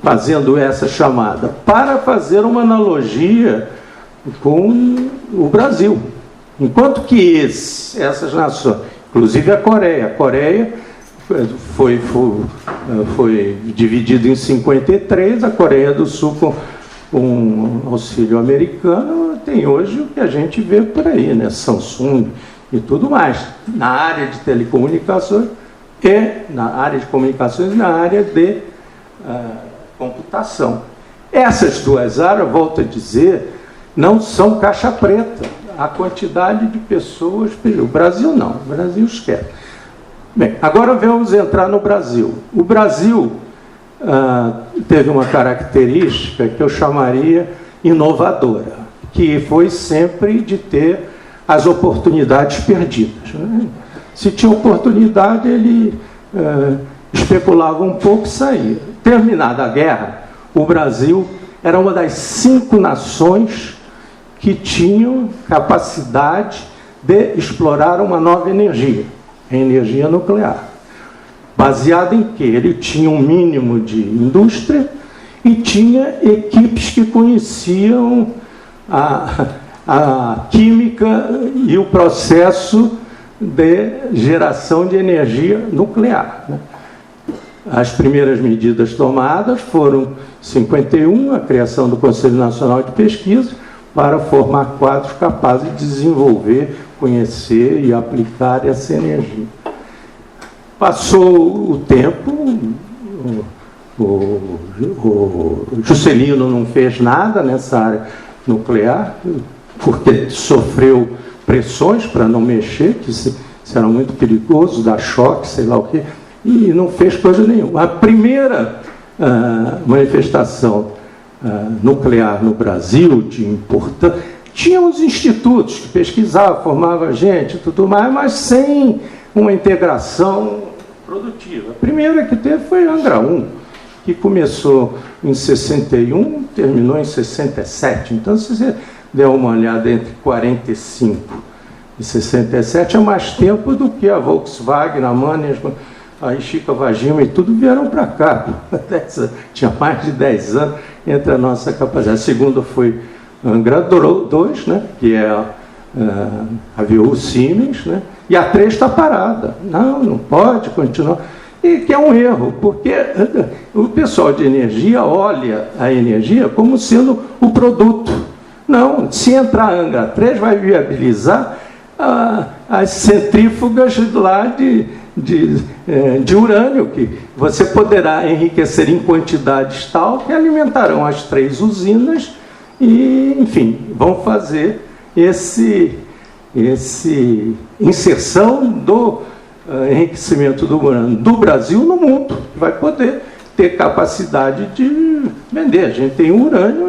fazendo essa chamada? Para fazer uma analogia com o Brasil. Enquanto que essas nações, inclusive a Coreia foi dividida em 53, a Coreia do Sul com auxílio americano tem hoje o que a gente vê por aí, né? Samsung e tudo mais, na área de telecomunicações e na área de computação. Essas duas áreas, volto a dizer, não são caixa preta. A quantidade de pessoas... O Brasil não, o Brasil esquece. Bem, agora vamos entrar no Brasil. O Brasil teve uma característica que eu chamaria inovadora, que foi sempre de ter as oportunidades perdidas, né? Se tinha oportunidade, ele especulava um pouco e saía. Terminada a guerra, o Brasil era uma das 5 nações que tinham capacidade de explorar uma nova energia, a energia nuclear. Baseado em que? Ele tinha um mínimo de indústria e tinha equipes que conheciam a química e o processo de geração de energia nuclear, né? As primeiras medidas tomadas foram em 51, a criação do Conselho Nacional de Pesquisa, para formar quadros capazes de desenvolver, conhecer e aplicar essa energia. Passou o tempo, o Juscelino não fez nada nessa área nuclear, porque sofreu pressões para não mexer, que isso era muito perigoso, dar choque, sei lá o quê, e não fez coisa nenhuma. A primeira manifestação nuclear no Brasil, de importância, tinha os institutos que pesquisavam, formavam gente e tudo mais, mas sem uma integração produtiva. A primeira que teve foi Angra 1, que começou em 61, terminou em 67. Então, se você der uma olhada entre 45 de 67, é mais tempo do que a Volkswagen, a Mannesmann, a Chica Vagima e tudo vieram para cá. Tinha mais de 10 anos entre a nossa capacidade. A segunda foi Angra 2, né, que é a VU Siemens, né, e a 3 está parada. Não pode continuar. E que é um erro, porque o pessoal de energia olha a energia como sendo o produto. Não, se entrar a Angra 3 vai viabilizar as centrífugas lá de urânio, que você poderá enriquecer em quantidades tal que alimentarão as 3 usinas e, enfim, vão fazer esse inserção do enriquecimento do urânio do Brasil no mundo, vai poder ter capacidade de vender. A gente tem urânio,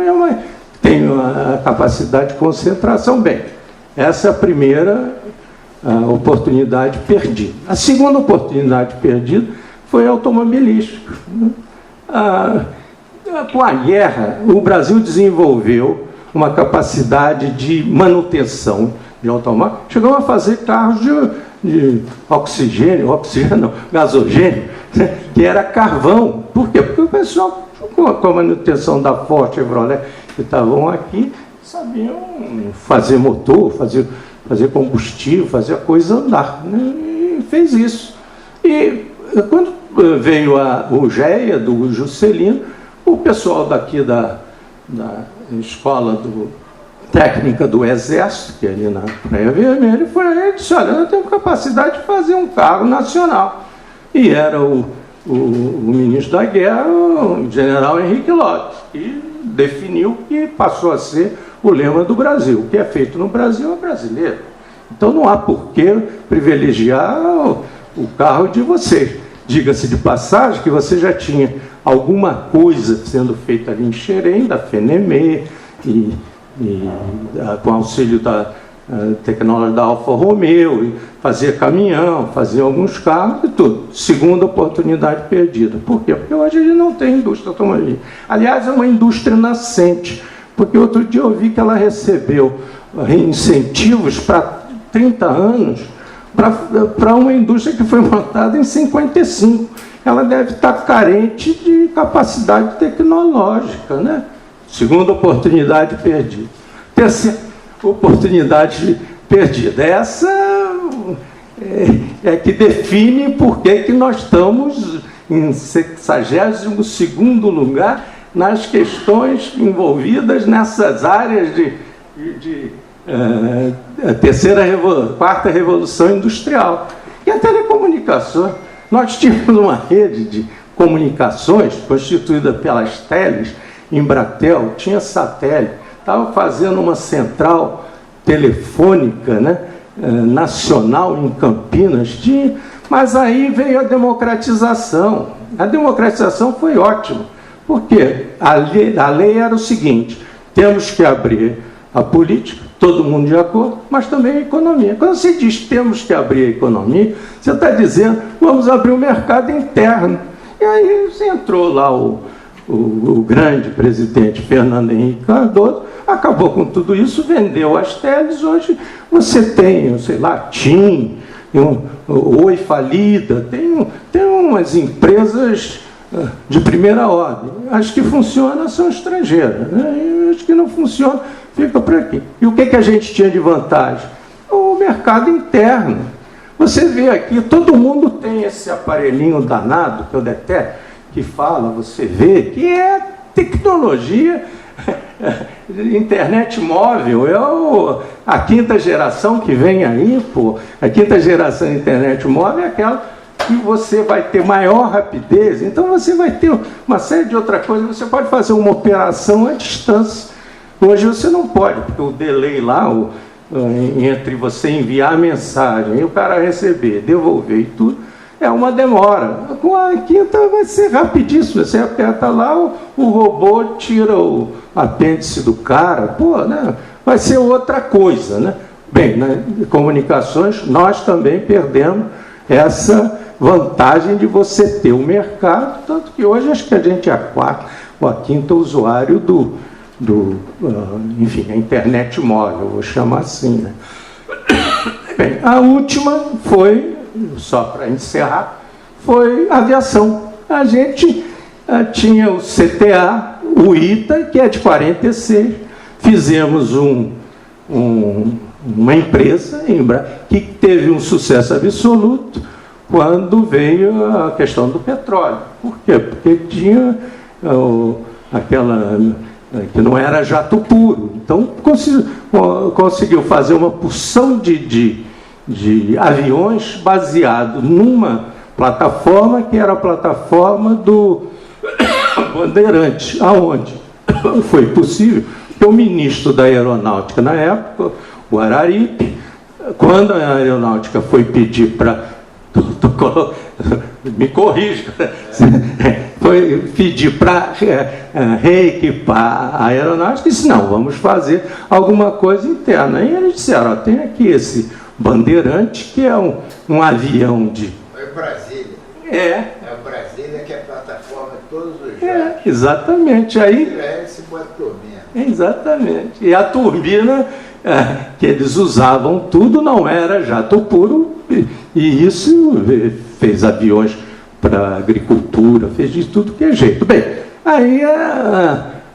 tem a capacidade de concentração. Bem, essa é a primeira oportunidade perdida. A segunda oportunidade perdida foi automobilística. Com a guerra, o Brasil desenvolveu uma capacidade de manutenção de automóvel. Chegou a fazer carros de gasogênio, né, que era carvão. Por quê? Porque o pessoal, com a manutenção da Ford, Chevrolet, que estavam aqui, sabiam fazer motor, fazer combustível, fazer a coisa andar, né? E fez isso. E quando veio o GEA do Juscelino, o pessoal daqui da escola técnica do Exército, que é ali na Praia Vermelha, foi aí e disse: olha, eu tenho capacidade de fazer um carro nacional. E era o ministro da Guerra, o general Henrique Lott, que definiu que passou a ser o lema do Brasil. O que é feito no Brasil é brasileiro. Então não há por que privilegiar o carro de vocês. Diga-se de passagem que você já tinha alguma coisa sendo feita ali em Xerém, da FENEME, com auxílio da tecnologia da Alfa Romeo, fazia caminhão, fazia alguns carros e tudo. Segunda oportunidade perdida. Por quê? Porque hoje a gente não tem indústria automobilística. Aliás, é uma indústria nascente, porque outro dia eu vi que ela recebeu incentivos para 30 anos para uma indústria que foi montada em 55. Ela deve estar carente de capacidade tecnológica, né? Segunda oportunidade perdida. Terceira oportunidade perdida. Essa é que define por que nós estamos em 62º lugar nas questões envolvidas nessas áreas quarta revolução industrial. E a telecomunicação. Nós tínhamos uma rede de comunicações constituída pelas teles, Embratel, tinha satélite, estava fazendo uma central telefônica, né, nacional em Campinas, mas aí veio a democratização. A democratização foi ótima, porque a lei era o seguinte: temos que abrir a política, todo mundo de acordo, mas também a economia. Quando você diz temos que abrir a economia, você está dizendo vamos abrir o mercado interno. E aí você entrou lá o grande presidente Fernando Henrique Cardoso, acabou com tudo isso, vendeu as teles. Hoje você tem, sei lá, TIM, Oi Falida, tem umas empresas de primeira ordem. As que funcionam são estrangeiras, né? E as que não funcionam fica por aqui. E o que a gente tinha de vantagem? O mercado interno. Você vê aqui, todo mundo tem esse aparelhinho danado, que eu detesto, que fala, você vê, que é tecnologia, internet móvel, a quinta geração que vem aí, pô. A quinta geração de internet móvel é aquela que você vai ter maior rapidez, então você vai ter uma série de outras coisas, você pode fazer uma operação à distância. Hoje você não pode, porque o delay lá, entre você enviar a mensagem e o cara receber, devolver e tudo, é uma demora. Com a quinta vai ser rapidíssimo, você aperta lá, o robô tira o apêndice do cara, pô, né? Vai ser outra coisa, né? Bem, nas comunicações nós também perdemos essa vantagem de você ter o mercado, tanto que hoje acho que a gente é a quarta ou a quinta usuário enfim, a internet móvel, vou chamar assim, né? Bem, a última foi, só para encerrar, foi a aviação. A gente tinha o CTA, o ITA, que é de 46, fizemos uma empresa que teve um sucesso absoluto quando veio a questão do petróleo. Por quê? Porque tinha aquela que não era jato puro. Então conseguiu fazer uma porção de aviões baseado numa plataforma que era a plataforma do Bandeirante. Aonde foi possível? Porque o ministro da Aeronáutica na época, o Araripe, quando a Aeronáutica foi pedir para... me corrija, foi pedir para reequipar a aeronáutica, disse, não, vamos fazer alguma coisa interna. Aí eles disseram, ó, tem aqui esse Bandeirante, que é um avião de... É Brasília. É o Brasília que é a plataforma de todos os jatos. Exatamente. Aí... esse bota turbina. Exatamente. E a turbina que eles usavam tudo não era jato puro, e isso fez aviões para agricultura, fez de tudo que é jeito. Bem, aí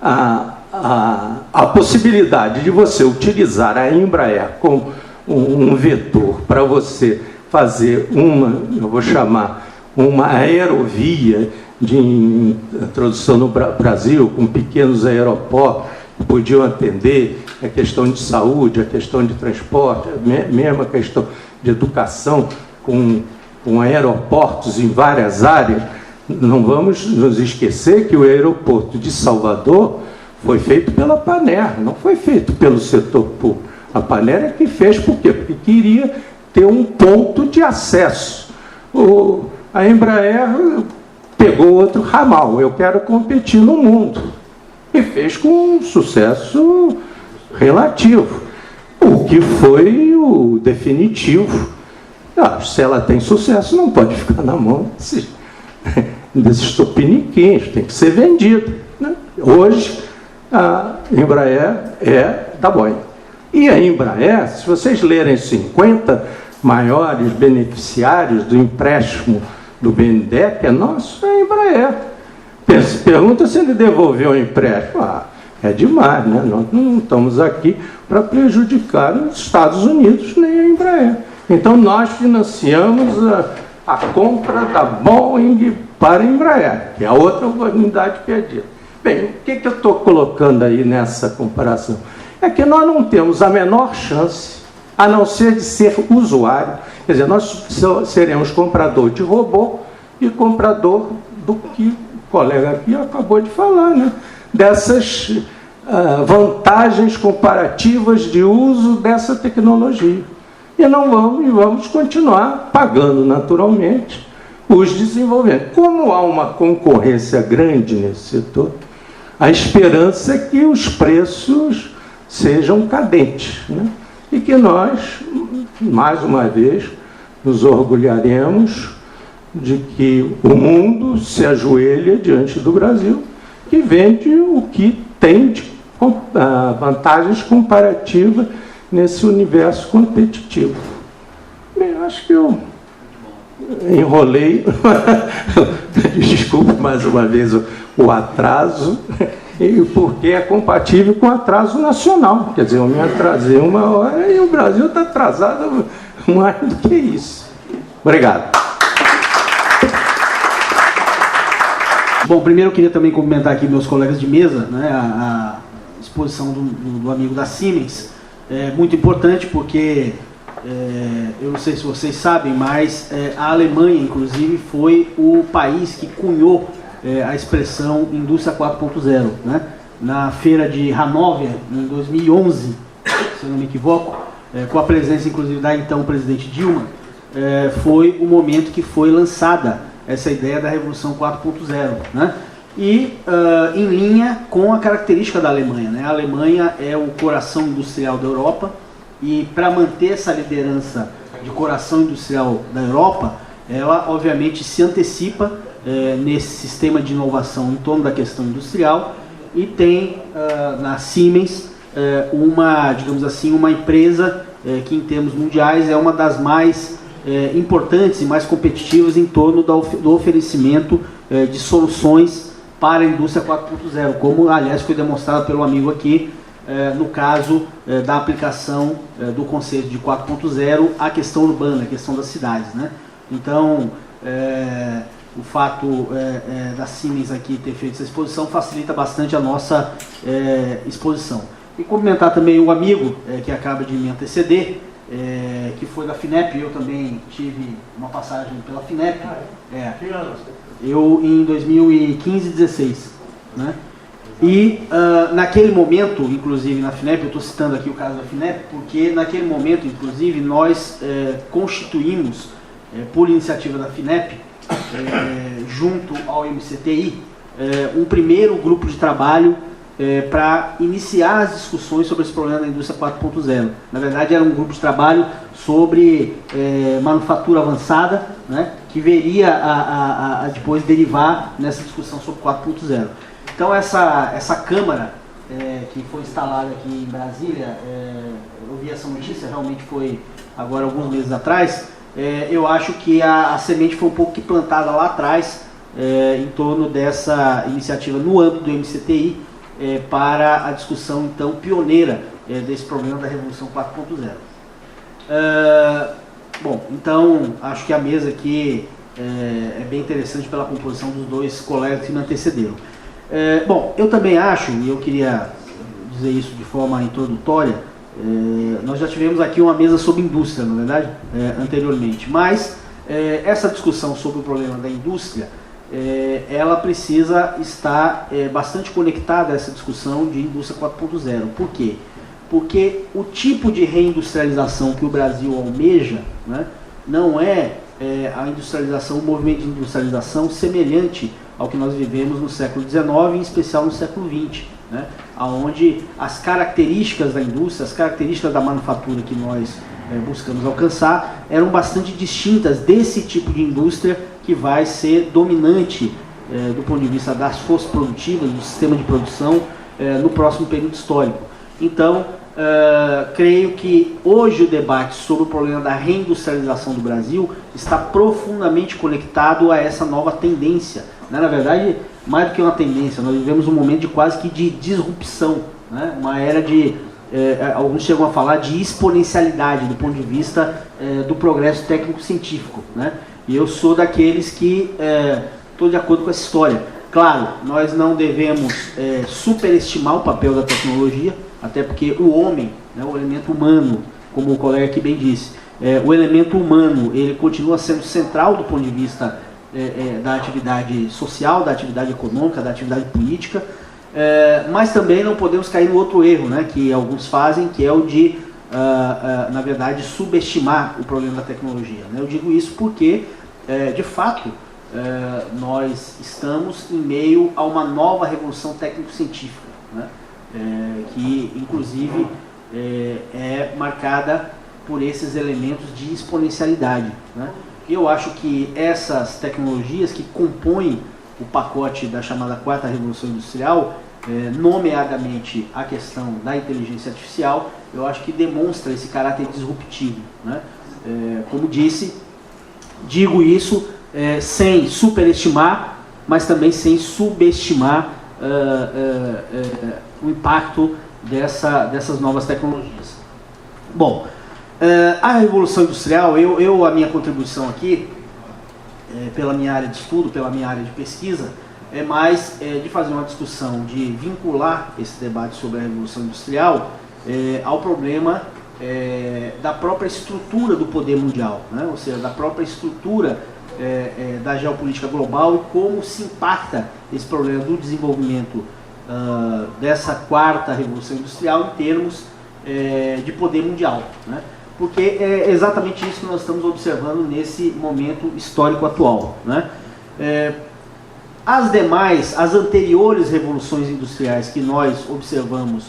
a possibilidade de você utilizar a Embraer como um vetor para você fazer eu vou chamar, uma aerovia de introdução no Brasil, com pequenos aeroportos que podiam atender a questão de saúde, a questão de transporte, mesmo a questão de educação, com aeroportos em várias áreas. Não vamos nos esquecer que o aeroporto de Salvador foi feito pela Panair, não foi feito pelo setor público. A Panair é que fez, por quê? Porque queria ter um ponto de acesso. A Embraer pegou outro ramal, eu quero competir no mundo. E fez com um sucesso relativo, o que foi o definitivo. Se ela tem sucesso, não pode ficar na mão desses tupiniquins, tem que ser vendido, né? Hoje, a Embraer é da Boeing. E a Embraer, se vocês lerem 50 maiores beneficiários do empréstimo do BNDES, que é nosso, é a Embraer. Pergunta se ele devolveu o empréstimo. É demais, né? Nós não estamos aqui para prejudicar os Estados Unidos nem a Embraer. Então, nós financiamos a compra da Boeing para a Embraer, que é a outra unidade perdida. Bem, o que eu estou colocando aí nessa comparação? É que nós não temos a menor chance, a não ser de ser usuário. Quer dizer, nós seremos comprador de robô e comprador do que o colega aqui acabou de falar, né? Dessas vantagens comparativas de uso dessa tecnologia. E vamos continuar pagando naturalmente os desenvolvimentos. Como há uma concorrência grande nesse setor, a esperança é que os preços sejam cadentes, né? E que nós, mais uma vez, nos orgulharemos de que o mundo se ajoelha diante do Brasil, que vende o que tem de vantagens comparativas nesse universo competitivo. Bem, acho que eu enrolei. Desculpe mais uma vez o atraso, porque é compatível com o atraso nacional. Quer dizer, eu me atrasei 1 hora e o Brasil está atrasado mais do que isso. Obrigado. Bom, primeiro eu queria também cumprimentar aqui meus colegas de mesa, né, a exposição do amigo da Siemens. É muito importante porque, eu não sei se vocês sabem, mas a Alemanha, inclusive, foi o país que cunhou a expressão Indústria 4.0, né? Na feira de Hannover, em 2011, se eu não me equivoco, com a presença, inclusive, da então presidente Dilma, foi o momento que foi lançada essa ideia da Revolução 4.0, né? E em linha com a característica da Alemanha, né? A Alemanha é o coração industrial da Europa e para manter essa liderança de coração industrial da Europa, ela obviamente se antecipa nesse sistema de inovação em torno da questão industrial e tem na Siemens digamos assim, uma empresa que em termos mundiais é uma das mais importantes e mais competitivas em torno do oferecimento de soluções para a indústria 4.0, como aliás foi demonstrado pelo amigo aqui, no caso da aplicação do conceito de 4.0 à questão urbana, à questão das cidades, né? Então, o fato da Siemens aqui ter feito essa exposição facilita bastante a nossa exposição. E cumprimentar também o amigo que acaba de me anteceder, que foi da FINEP. Eu também tive uma passagem pela FINEP. Eu em 2015 e 16, né? E naquele momento, inclusive na FINEP, eu estou citando aqui o caso da FINEP, porque naquele momento, inclusive, nós constituímos, por iniciativa da FINEP, junto ao MCTI, um primeiro grupo de trabalho para iniciar as discussões sobre esse problema da indústria 4.0. Na verdade, era um grupo de trabalho sobre manufatura avançada, né, que veria a depois derivar nessa discussão sobre 4.0. Então, essa Câmara que foi instalada aqui em Brasília, eu vi essa notícia, realmente foi agora alguns meses atrás. Eu acho que a semente foi um pouco que plantada lá atrás, em torno dessa iniciativa no âmbito do MCTI, para a discussão então pioneira desse problema da Revolução 4.0. Bom, então acho que a mesa aqui é bem interessante pela composição dos dois colegas que me antecederam. Bom, eu também acho, e eu queria dizer isso de forma introdutória, nós já tivemos aqui uma mesa sobre indústria, na verdade, anteriormente, mas essa discussão sobre o problema da indústria, ela precisa estar bastante conectada a essa discussão de indústria 4.0. Por quê? Porque o tipo de reindustrialização que o Brasil almeja, né, não é a industrialização, o movimento de industrialização semelhante ao que nós vivemos no século XIX, em especial no século XX, né, onde as características da indústria, as características da manufatura que nós buscamos alcançar, eram bastante distintas desse tipo de indústria que vai ser dominante do ponto de vista das forças produtivas, do sistema de produção, no próximo período histórico. Então, creio que hoje o debate sobre o problema da reindustrialização do Brasil está profundamente conectado a essa nova tendência, né? Na verdade, mais do que uma tendência, nós vivemos um momento de quase que de disrupção, né? Uma era de, alguns chegam a falar de exponencialidade do ponto de vista do progresso técnico-científico, né? E eu sou daqueles que estou de acordo com essa história. Claro, nós não devemos superestimar o papel da tecnologia, até porque o homem, né, o elemento humano, como o colega aqui bem disse, o elemento humano, ele continua sendo central do ponto de vista da atividade social, da atividade econômica, da atividade política, mas também não podemos cair no outro erro, né, que alguns fazem, que é o de, na verdade, subestimar o problema da tecnologia, né? Eu digo isso porque, de fato, nós estamos em meio a uma nova revolução técnico-científica, né? Que inclusive é marcada por esses elementos de exponencialidade, né? Eu acho que essas tecnologias que compõem o pacote da chamada quarta revolução industrial, nomeadamente a questão da inteligência artificial, eu acho que demonstra esse caráter disruptivo, né? Como disse, digo isso sem superestimar, mas também sem subestimar o impacto dessas novas tecnologias. Bom, a Revolução Industrial, a minha contribuição aqui, pela minha área de estudo, pela minha área de pesquisa, é mais de fazer uma discussão, de vincular esse debate sobre a Revolução Industrial ao problema da própria estrutura do poder mundial, né? Ou seja, da própria estrutura da geopolítica global e como se impacta esse problema do desenvolvimento dessa quarta revolução industrial em termos de poder mundial, né? Porque é exatamente isso que nós estamos observando nesse momento histórico atual, né? As anteriores revoluções industriais que nós observamos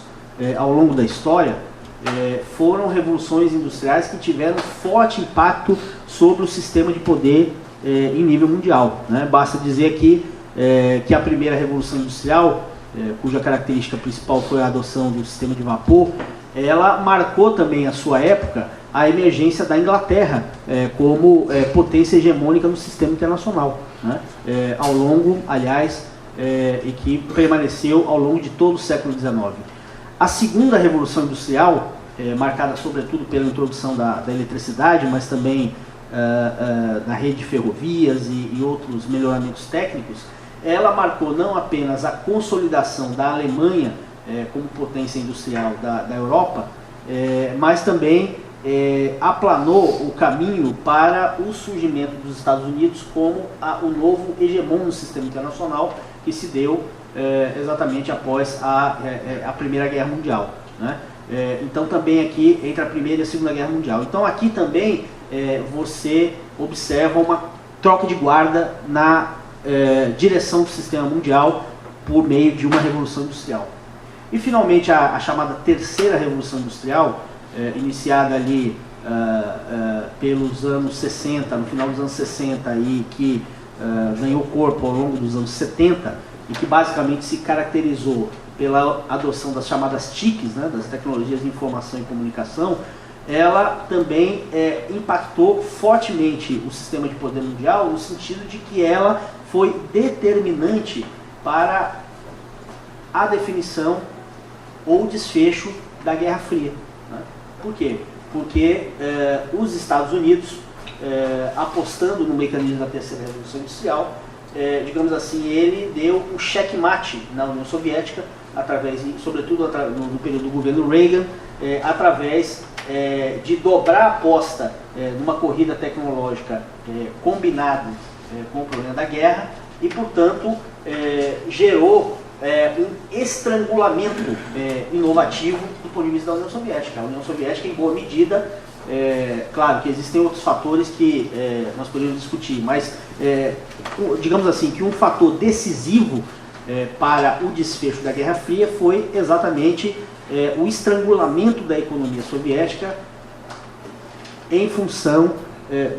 ao longo da história foram revoluções industriais que tiveram forte impacto sobre o sistema de poder em nível mundial, né? Basta dizer aqui que a primeira revolução industrial, cuja característica principal foi a adoção do sistema de vapor, ela marcou também a sua época a emergência da Inglaterra como potência hegemônica no sistema internacional, né? Ao longo, aliás, e que permaneceu ao longo de todo o século XIX. A segunda Revolução Industrial, marcada sobretudo pela introdução da eletricidade, mas também na rede de ferrovias e outros melhoramentos técnicos, ela marcou não apenas a consolidação da Alemanha como potência industrial da Europa, mas também aplanou o caminho para o surgimento dos Estados Unidos como o novo hegemon no sistema internacional, que se deu exatamente após a Primeira Guerra Mundial, né? Então também aqui entre a Primeira e a Segunda Guerra Mundial. Então aqui também você observa uma troca de guarda na direção do sistema mundial por meio de uma revolução industrial. E finalmente a chamada Terceira Revolução Industrial, iniciada ali pelos anos 60, no final dos anos 60, e que ganhou corpo ao longo dos anos 70, e que basicamente se caracterizou pela adoção das chamadas TICs, né, das tecnologias de informação e comunicação, ela também impactou fortemente o sistema de poder mundial, no sentido de que ela foi determinante para a definição ou desfecho da Guerra Fria, né? Por quê? Porque os Estados Unidos, apostando no mecanismo da Terceira Revolução Industrial, digamos assim, ele deu um checkmate na União Soviética, sobretudo no período do governo Reagan, através de dobrar a aposta numa corrida tecnológica combinado com o problema da guerra e, portanto, gerou um estrangulamento inovativo do ponto de vista da União Soviética. A União Soviética, em boa medida, claro que existem outros fatores que nós podemos discutir, mas digamos assim que um fator decisivo para o desfecho da Guerra Fria foi exatamente o estrangulamento da economia soviética em função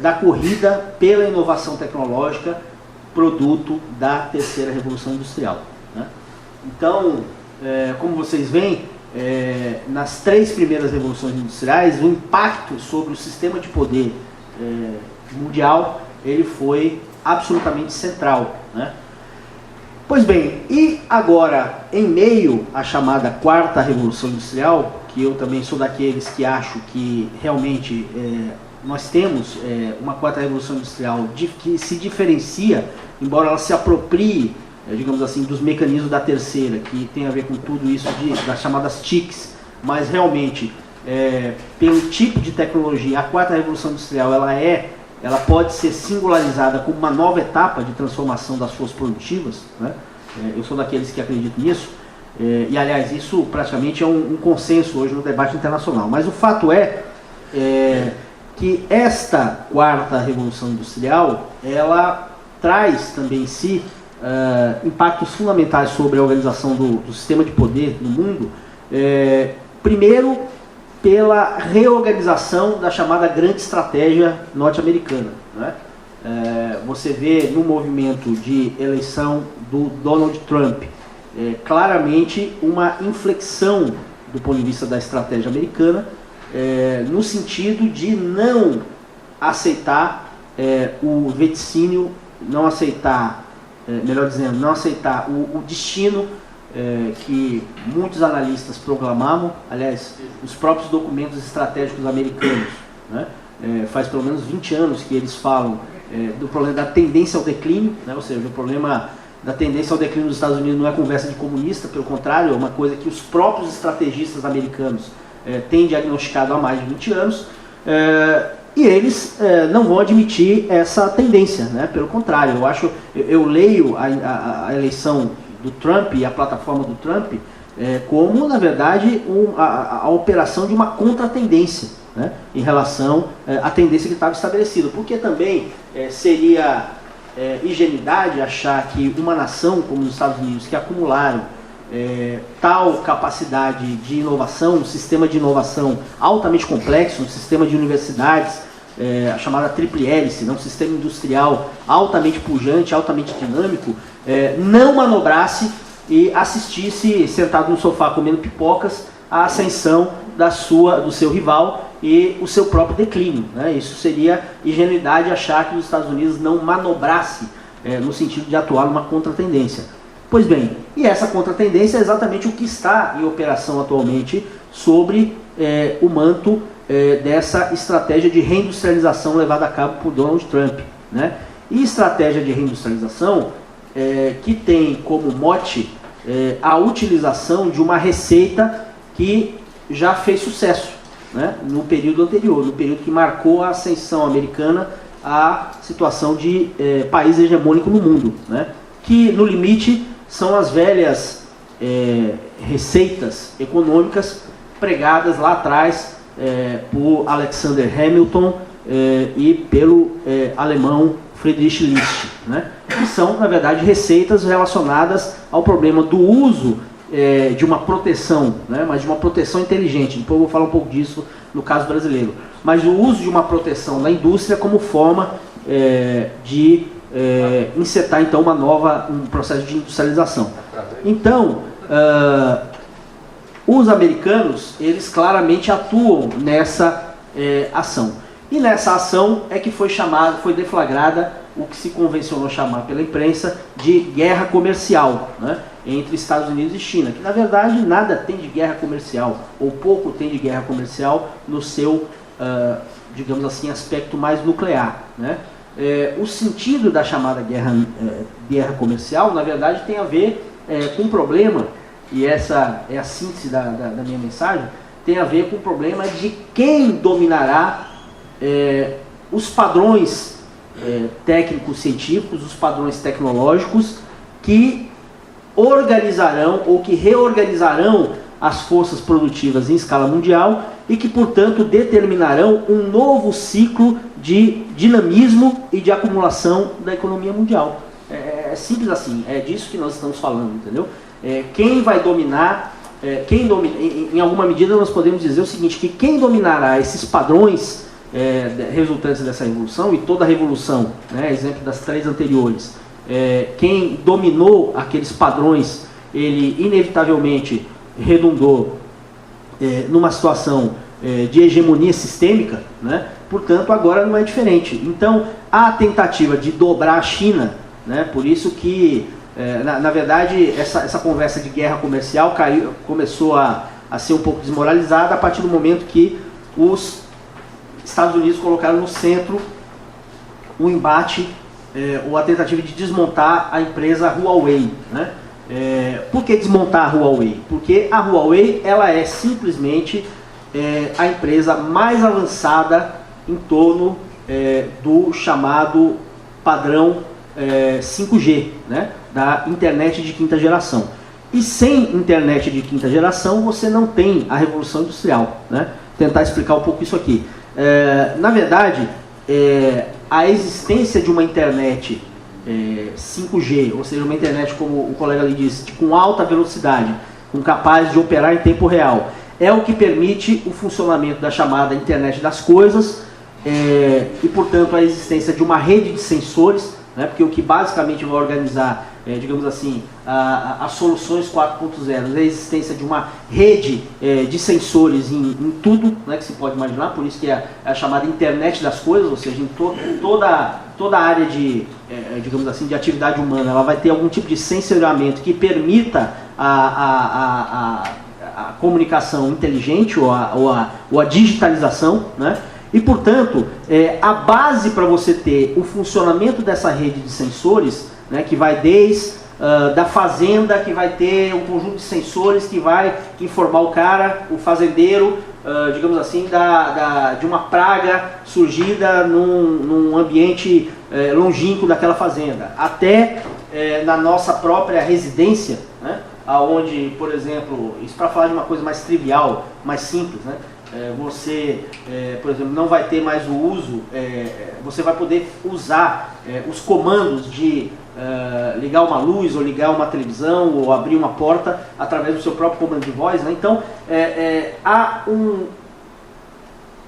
da corrida pela inovação tecnológica, produto da Terceira Revolução Industrial, né? Então, como vocês veem, nas três primeiras revoluções industriais, o impacto sobre o sistema de poder mundial ele foi absolutamente central, né? Pois bem, e agora, em meio à chamada Quarta Revolução Industrial, que eu também sou daqueles que acho que realmente nós temos uma Quarta Revolução Industrial que se diferencia, embora ela se aproprie, digamos assim, dos mecanismos da terceira, que tem a ver com tudo isso das chamadas TICs, mas realmente, pelo tipo de tecnologia, a Quarta Revolução Industrial ela pode ser singularizada como uma nova etapa de transformação das forças produtivas, né? Eu sou daqueles que acreditam nisso, e aliás isso praticamente é um consenso hoje no debate internacional, mas o fato é que esta Quarta Revolução Industrial ela traz também em si impactos fundamentais sobre a organização do sistema de poder no mundo, primeiro pela reorganização da chamada grande estratégia norte-americana, né? Você vê no movimento de eleição do Donald Trump claramente uma inflexão do ponto de vista da estratégia americana, no sentido de não aceitar o vaticínio, não aceitar, melhor dizendo, não aceitar o destino que muitos analistas proclamavam, aliás, os próprios documentos estratégicos americanos, né? Faz pelo menos 20 anos que eles falam do problema da tendência ao declínio, né? Ou seja, o problema da tendência ao declínio dos Estados Unidos não é conversa de comunista, pelo contrário, é uma coisa que os próprios estrategistas americanos têm diagnosticado há mais de 20 anos, e eles não vão admitir essa tendência, né? Pelo contrário, eu leio a eleição do Trump e a plataforma do Trump como, na verdade, a operação de uma contratendência, né, em relação à tendência que estava estabelecida. Porque também seria ingenuidade achar que uma nação como os Estados Unidos, que acumularam tal capacidade de inovação, um sistema de inovação altamente complexo, um sistema de universidades, a chamada tríplice hélice, um sistema industrial altamente pujante, altamente dinâmico, não manobrasse e assistisse sentado no sofá comendo pipocas a ascensão do seu rival e o seu próprio declínio, né? Isso seria ingenuidade achar que os Estados Unidos não manobrasse no sentido de atuar numa contratendência. Pois bem, e essa contratendência é exatamente o que está em operação atualmente sobre o manto dessa estratégia de reindustrialização levada a cabo por Donald Trump, né? E estratégia de reindustrialização que tem como mote a utilização de uma receita que já fez sucesso, né, no período anterior, no período que marcou a ascensão americana à situação de país hegemônico no mundo, né, que no limite são as velhas receitas econômicas pregadas lá atrás por Alexander Hamilton e pelo alemão Friedrich List, né, que são, na verdade, receitas relacionadas ao problema do uso de uma proteção, né, mas de uma proteção inteligente. Depois eu vou falar um pouco disso no caso brasileiro. Mas o uso de uma proteção na indústria como forma de insetar, então, um processo de industrialização. Então, os americanos, eles claramente atuam nessa ação. E nessa ação é que foi deflagrada o que se convencionou chamar pela imprensa de guerra comercial, né, entre Estados Unidos e China, que na verdade nada tem de guerra comercial, ou pouco tem de guerra comercial no seu, digamos assim, aspecto mais nuclear, né. O sentido da chamada guerra comercial, na verdade, tem a ver com um problema, e essa é a síntese da minha mensagem, tem a ver com o problema de quem dominará os padrões técnicos científicos, os padrões tecnológicos que organizarão ou que reorganizarão as forças produtivas em escala mundial e que, portanto, determinarão um novo ciclo de dinamismo e de acumulação da economia mundial. É simples assim, é disso que nós estamos falando, entendeu? Quem vai dominar, em alguma medida nós podemos dizer o seguinte, que quem dominará esses padrões resultantes dessa revolução, e toda a revolução, né, exemplo das 3 anteriores, quem dominou aqueles padrões, ele inevitavelmente redundou numa situação de hegemonia sistêmica, né? Portanto, agora não é diferente. Então, a tentativa de dobrar a China, né, por isso que, na verdade, essa conversa de guerra comercial começou a ser um pouco desmoralizada a partir do momento que os Estados Unidos colocaram no centro o embate ou a tentativa de desmontar a empresa Huawei, né? Por que desmontar a Huawei? Porque a Huawei ela é simplesmente a empresa mais avançada em torno do chamado padrão 5G, né? Da internet de quinta geração. E sem internet de quinta geração você não tem a revolução industrial, né? Tentar explicar um pouco isso aqui. Na verdade, a existência de uma internet 5G, ou seja, uma internet, como o colega ali disse, com alta velocidade, capaz de operar em tempo real, é o que permite o funcionamento da chamada internet das coisas e, portanto, a existência de uma rede de sensores, né, porque o que basicamente vai organizar, digamos assim, as soluções 4.0 é a existência de uma rede de sensores em tudo, né, que se pode imaginar, por isso que é a chamada internet das coisas, ou seja, em toda a área de, digamos assim, de atividade humana, ela vai ter algum tipo de sensoriamento que permita a comunicação inteligente ou a digitalização, né? E, portanto, a base para você ter o funcionamento dessa rede de sensores, né, que vai desde da fazenda, que vai ter um conjunto de sensores que vai informar o cara, o fazendeiro, digamos assim, de uma praga surgida num ambiente longínquo daquela fazenda, até na nossa própria residência, né, onde, por exemplo, isso para falar de uma coisa mais trivial, mais simples, né? Você, por exemplo, não vai ter mais o uso, você vai poder usar os comandos de ligar uma luz, ou ligar uma televisão, ou abrir uma porta através do seu próprio comando de voz, né? Então, há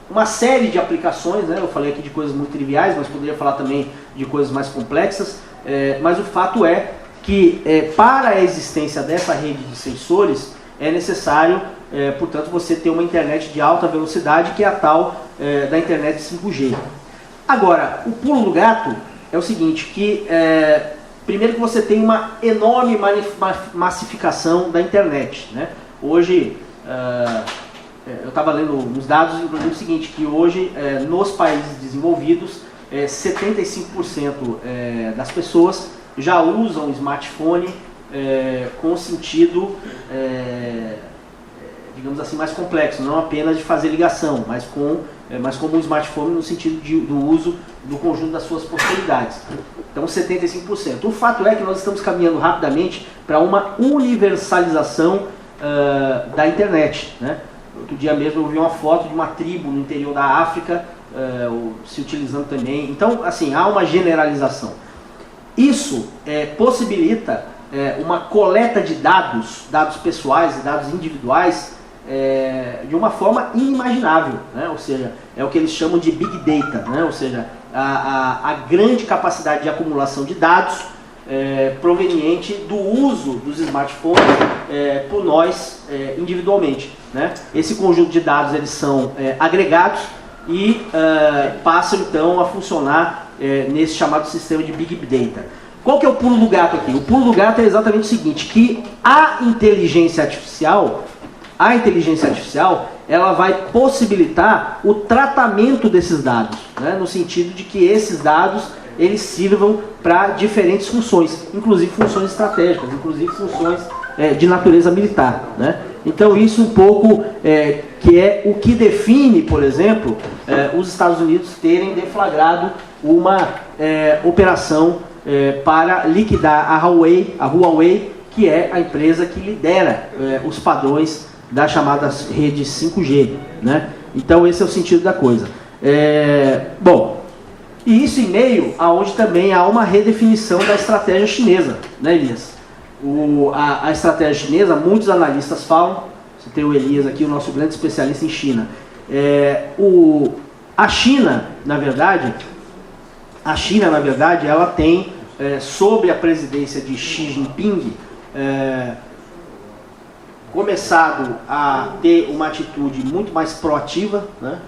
uma série de aplicações, né? Eu falei aqui de coisas muito triviais, mas poderia falar também de coisas mais complexas, mas o fato é que para a existência dessa rede de sensores é necessário portanto você ter uma internet de alta velocidade, que é a tal da internet 5G. Agora, o pulo do gato é o seguinte, que primeiro que você tem uma enorme massificação da internet, né? Hoje, eu estava lendo uns dados, inclusive o seguinte, que hoje nos países desenvolvidos, 75% das pessoas já usam o smartphone com sentido, digamos assim, mais complexo, não apenas de fazer ligação, mas como um smartphone no sentido do uso do conjunto das suas possibilidades. Então, 75%. O fato é que nós estamos caminhando rapidamente para uma universalização da internet, né? Outro dia mesmo eu vi uma foto de uma tribo no interior da África se utilizando também. Então, assim, há uma generalização. Isso possibilita uma coleta de dados pessoais e dados individuais de uma forma inimaginável, né? Ou seja, é o que eles chamam de Big Data, né? Ou seja, a grande capacidade de acumulação de dados proveniente do uso dos smartphones por nós individualmente, né? Esse conjunto de dados eles são agregados e passam então a funcionar nesse chamado sistema de Big Data. Qual que é o pulo do gato aqui? O pulo do gato é exatamente o seguinte, que a inteligência artificial ela vai possibilitar o tratamento desses dados, né? No sentido de que esses dados eles sirvam para diferentes funções, inclusive funções estratégicas, inclusive funções de natureza militar, né? Então isso um pouco que é o que define, por exemplo, os Estados Unidos terem deflagrado uma operação para liquidar a Huawei, que é a empresa que lidera os padrões da chamada rede 5G, né? Então esse é o sentido da coisa. Bom, e isso em meio aonde também há uma redefinição da estratégia chinesa, né, Elias? A estratégia chinesa, muitos analistas falam, você tem o Elias aqui, o nosso grande especialista em China. A China, na verdade, ela tem, sob a presidência de Xi Jinping, começado a ter uma atitude muito mais proativa, né?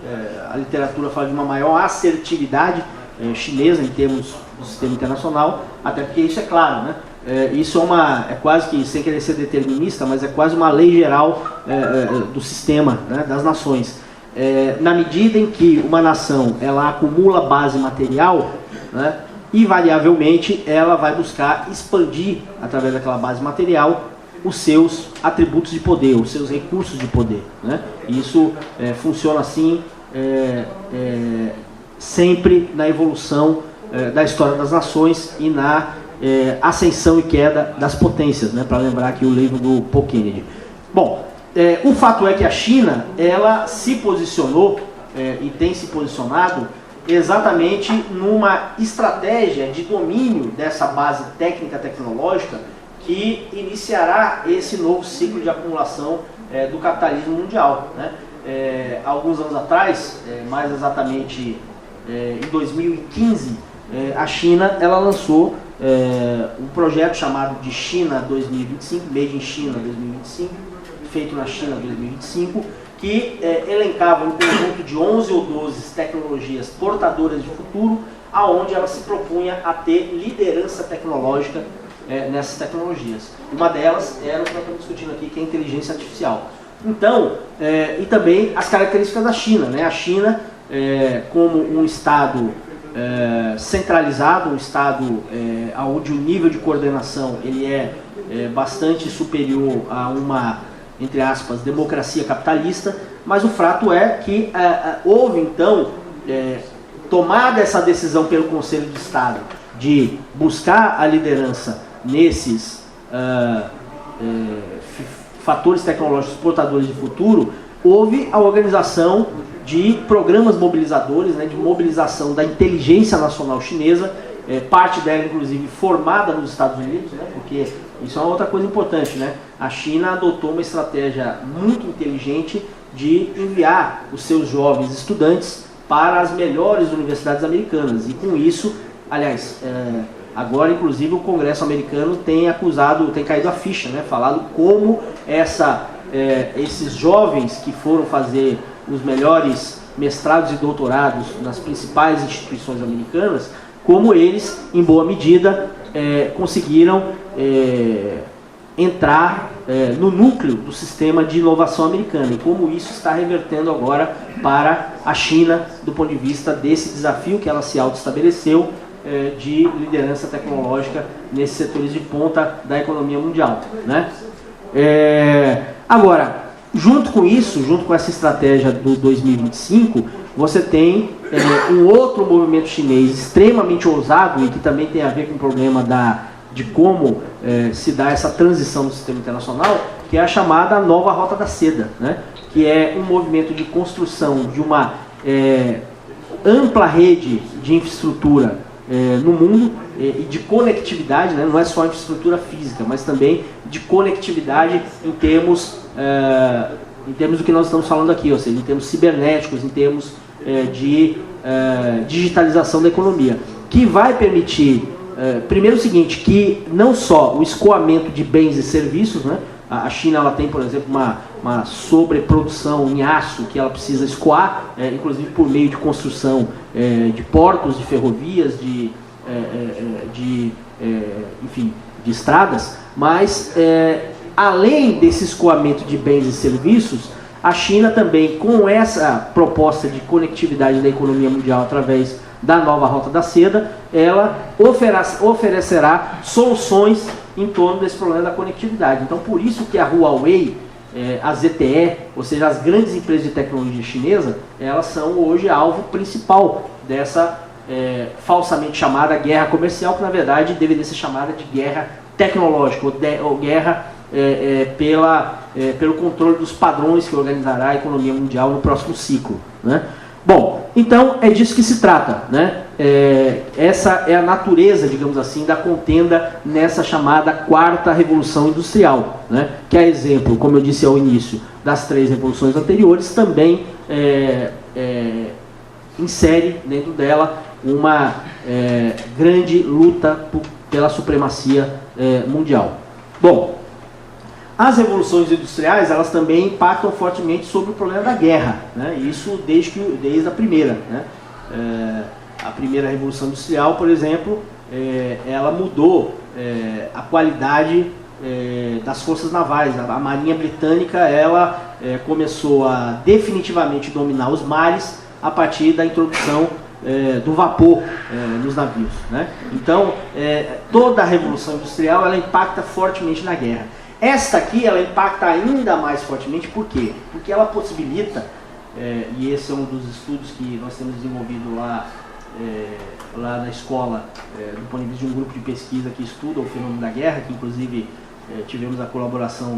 A literatura fala de uma maior assertividade chinesa em termos do sistema internacional, até porque isso é claro, né? Isso é quase que, sem querer ser determinista, mas é quase uma lei geral do sistema, né, das nações. Na medida em que uma nação ela acumula base material, né, invariavelmente ela vai buscar expandir, através daquela base material, os seus atributos de poder, os seus recursos de poder, né? Isso funciona assim sempre na evolução da história das nações e na ascensão e queda das potências, né? Para lembrar aqui o livro do Paul Kennedy. Bom, o fato é que a China ela se posicionou e tem se posicionado exatamente numa estratégia de domínio dessa base técnica tecnológica que iniciará esse novo ciclo de acumulação do capitalismo mundial, né? Alguns anos atrás, mais exatamente em 2015, a China ela lançou um projeto chamado de China 2025, Made in China 2025, feito na China 2025, que elencava um conjunto de 11 ou 12 tecnologias portadoras de futuro, aonde ela se propunha a ter liderança tecnológica nessas tecnologias. Uma delas era o que nós estamos discutindo aqui, que é a inteligência artificial. Então, e também as características da China, né? A China, como um Estado centralizado, um Estado onde o nível de coordenação ele é bastante superior a uma, entre aspas, democracia capitalista, mas o fato é que houve então tomada essa decisão pelo Conselho de Estado de buscar a liderança nesses fatores tecnológicos portadores de futuro. Houve a organização de programas mobilizadores, né, de mobilização da inteligência nacional chinesa, parte dela inclusive formada nos Estados Unidos, né, porque isso é uma outra coisa importante, né? A China adotou uma estratégia muito inteligente de enviar os seus jovens estudantes para as melhores universidades americanas, e com isso, aliás, agora inclusive o Congresso americano tem caído a ficha, né? Falado como essa esses jovens que foram fazer os melhores mestrados e doutorados nas principais instituições americanas, como eles, em boa medida, conseguiram entrar no núcleo do sistema de inovação americana e como isso está revertendo agora para a China do ponto de vista desse desafio que ela se auto-estabeleceu de liderança tecnológica nesses setores de ponta da economia mundial, né? Agora, junto com isso, junto com essa estratégia do 2025, você tem um outro movimento chinês extremamente ousado e que também tem a ver com o problema de como se dá essa transição do sistema internacional, que é a chamada Nova Rota da Seda, né? Que é um movimento de construção de uma ampla rede de infraestrutura no mundo e de conectividade, né? Não é só infraestrutura física, mas também de conectividade em termos do que nós estamos falando aqui, ou seja, em termos cibernéticos, em termos de digitalização da economia, que vai permitir, primeiro o seguinte, que não só o escoamento de bens e serviços, né? A China ela tem, por exemplo, uma sobreprodução em aço que ela precisa escoar, inclusive por meio de construção de portos, de ferrovias, enfim, de estradas, mas além desse escoamento de bens e serviços, a China também, com essa proposta de conectividade da economia mundial através da Nova Rota da Seda, ela oferecerá soluções em torno desse problema da conectividade. Então, por isso que a Huawei, a ZTE, ou seja, as grandes empresas de tecnologia chinesa, elas são hoje alvo principal dessa falsamente chamada guerra comercial, que na verdade deveria ser chamada de guerra tecnológica, ou guerra pelo controle dos padrões que organizará a economia mundial no próximo ciclo, né? Bom, então é disso que se trata, né? Essa é a natureza, digamos assim, da contenda nessa chamada quarta revolução industrial, né? Que é exemplo, como eu disse ao início, das 3 revoluções anteriores, também insere dentro dela uma grande luta pela supremacia mundial. Bom, as revoluções industriais, elas também impactam fortemente sobre o problema da guerra, né? Isso desde a primeira, né? A primeira revolução industrial, por exemplo, ela mudou a qualidade das forças navais. A Marinha Britânica ela começou a definitivamente dominar os mares a partir da introdução do vapor nos navios, né? Então, toda a revolução industrial ela impacta fortemente na guerra. Esta aqui, ela impacta ainda mais fortemente, por quê? Porque ela possibilita, e esse é um dos estudos que nós temos desenvolvido lá na escola, do ponto de vista de um grupo de pesquisa que estuda o fenômeno da guerra, que inclusive tivemos a colaboração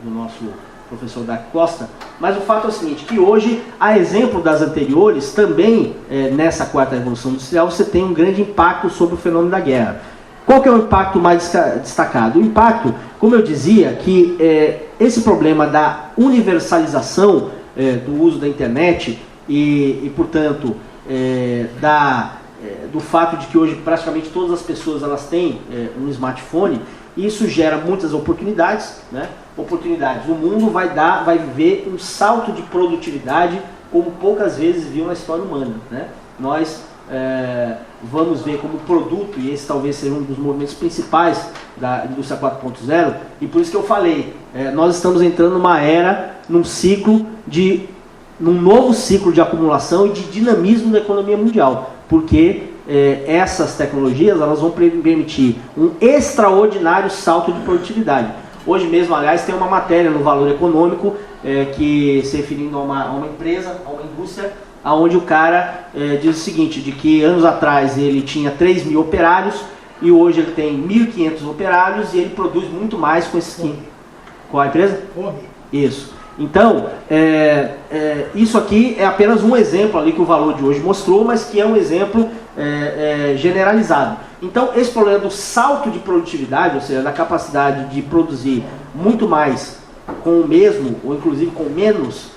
do nosso professor Dark Costa, mas o fato é o seguinte, que hoje, a exemplo das anteriores, também nessa quarta revolução industrial, você tem um grande impacto sobre o fenômeno da guerra. Qual que é o impacto mais destacado? O impacto, como eu dizia, que esse problema da universalização do uso da internet e portanto, do fato de que hoje praticamente todas as pessoas elas têm um smartphone, isso gera muitas oportunidades, né? O mundo vai viver um salto de produtividade como poucas vezes viu na história humana, né? Nós vamos ver como produto, e esse talvez seja um dos movimentos principais da indústria 4.0, e por isso que eu falei, nós estamos entrando numa era, num novo ciclo de acumulação e de dinamismo da economia mundial, porque essas tecnologias elas vão permitir um extraordinário salto de produtividade. Hoje mesmo, aliás, tem uma matéria no Valor Econômico que se referindo a uma empresa, a uma indústria, onde o cara diz o seguinte, de que anos atrás ele tinha 3.000 operários e hoje ele tem 1.500 operários e ele produz muito mais com esses 15. Qual a empresa? Isso. Então, isso aqui é apenas um exemplo ali que o Valor de hoje mostrou, mas que é um exemplo generalizado. Então, esse problema do salto de produtividade, ou seja, da capacidade de produzir muito mais com o mesmo, ou inclusive com menos,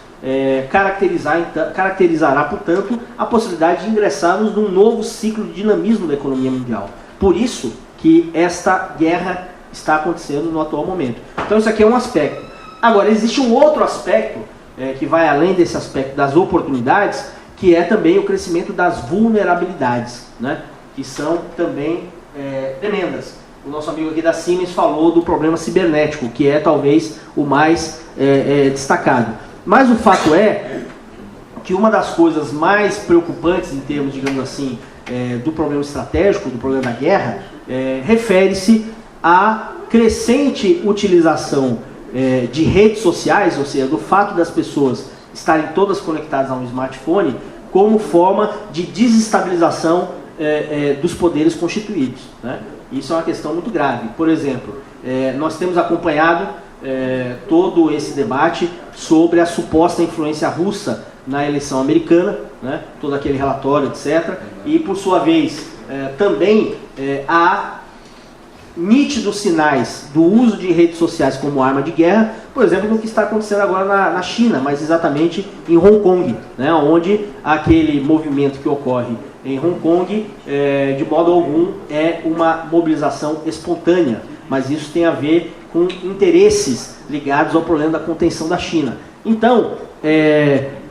caracterizará, portanto, a possibilidade de ingressarmos num novo ciclo de dinamismo da economia mundial. Por isso que esta guerra está acontecendo no atual momento. Então, isso aqui é um aspecto. Agora, existe um outro aspecto que vai além desse aspecto das oportunidades, que é também o crescimento das vulnerabilidades, né? Que são também tremendas. O nosso amigo aqui da Siemens falou do problema cibernético, que é talvez o mais destacado. Mas o fato é que uma das coisas mais preocupantes em termos, digamos assim, do problema estratégico, do problema da guerra, refere-se à crescente utilização de redes sociais, ou seja, do fato das pessoas estarem todas conectadas a um smartphone, como forma de desestabilização dos poderes constituídos, né? Isso é uma questão muito grave. Por exemplo, nós temos acompanhado todo esse debate sobre a suposta influência russa na eleição americana, né? Todo aquele relatório, etc. E, por sua vez, também há nítidos sinais do uso de redes sociais como arma de guerra, por exemplo, no que está acontecendo agora na China, mas exatamente em Hong Kong, né, onde aquele movimento que ocorre em Hong Kong, de modo algum, é uma mobilização espontânea, mas isso tem a ver com interesses ligados ao problema da contenção da China. Então,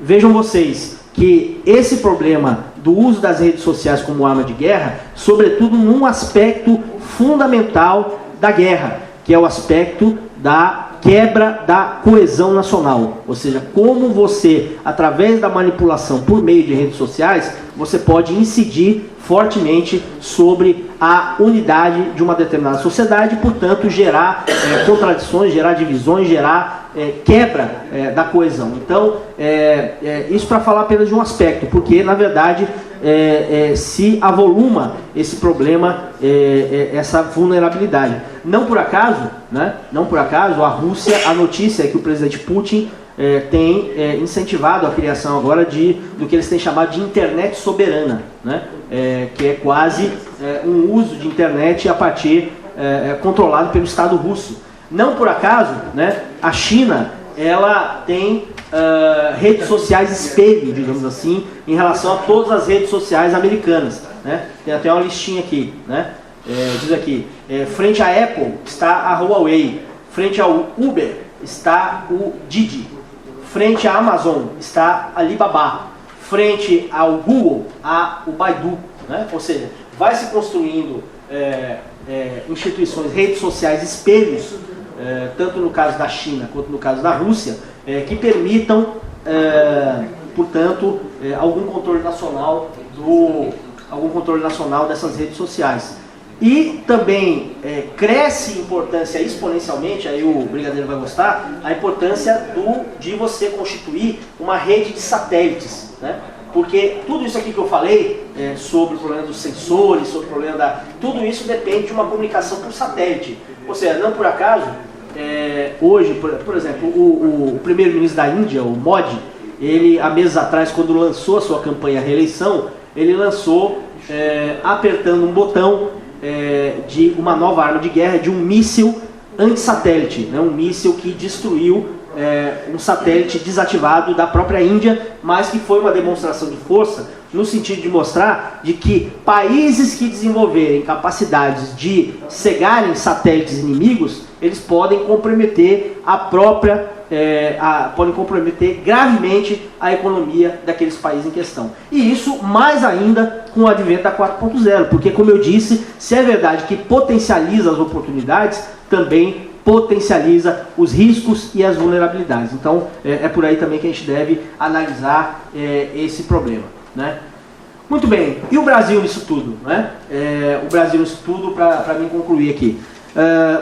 vejam vocês que esse problema do uso das redes sociais como arma de guerra, sobretudo num aspecto fundamental da guerra, que é o aspecto da quebra da coesão nacional. Ou seja, como você, através da manipulação por meio de redes sociais, você pode incidir fortemente sobre a unidade de uma determinada sociedade e, portanto, gerar contradições, gerar divisões, gerar quebra da coesão. Então, isso para falar apenas de um aspecto, porque, na verdade, se avoluma esse problema, essa vulnerabilidade. Não por acaso, né? Não por acaso, a Rússia, a notícia é que o presidente Putin tem incentivado a criação agora do que eles têm chamado de internet soberana, né? Que é quase um uso de internet a partir controlado pelo Estado russo. Não por acaso, né, a China ela tem redes sociais espelho, digamos assim, em relação a todas as redes sociais americanas, né? Tem até uma listinha aqui, né? Diz aqui, frente à Apple está a Huawei, frente ao Uber está o Didi, frente à Amazon está a Alibaba, frente ao Google o Baidu, né? Ou seja, vai se construindo instituições, redes sociais espelhos, tanto no caso da China quanto no caso da Rússia, que permitam, portanto, algum controle nacional dessas redes sociais. E também cresce em importância exponencialmente, aí o Brigadeiro vai gostar, a importância de você constituir uma rede de satélites, né? Porque tudo isso aqui que eu falei, sobre o problema dos sensores, sobre o problema tudo isso depende de uma comunicação por satélite. Ou seja, não por acaso, hoje, por exemplo, o primeiro-ministro da Índia, o Modi, ele, há meses atrás, quando lançou a sua campanha à reeleição, ele lançou, apertando um botão, de uma nova arma de guerra, de um míssil antissatélite, né? Um míssil que destruiu um satélite desativado da própria Índia, mas que foi uma demonstração de força no sentido de mostrar de que países que desenvolverem capacidades de cegarem satélites inimigos, eles podem comprometer podem comprometer gravemente a economia daqueles países em questão. E isso mais ainda com o advento da 4.0, porque, como eu disse, se é verdade que potencializa as oportunidades, também potencializa os riscos e as vulnerabilidades. Então, é por aí também que a gente deve analisar esse problema, né? Muito bem, e o Brasil nisso tudo, né? O Brasil nisso tudo, para mim concluir aqui.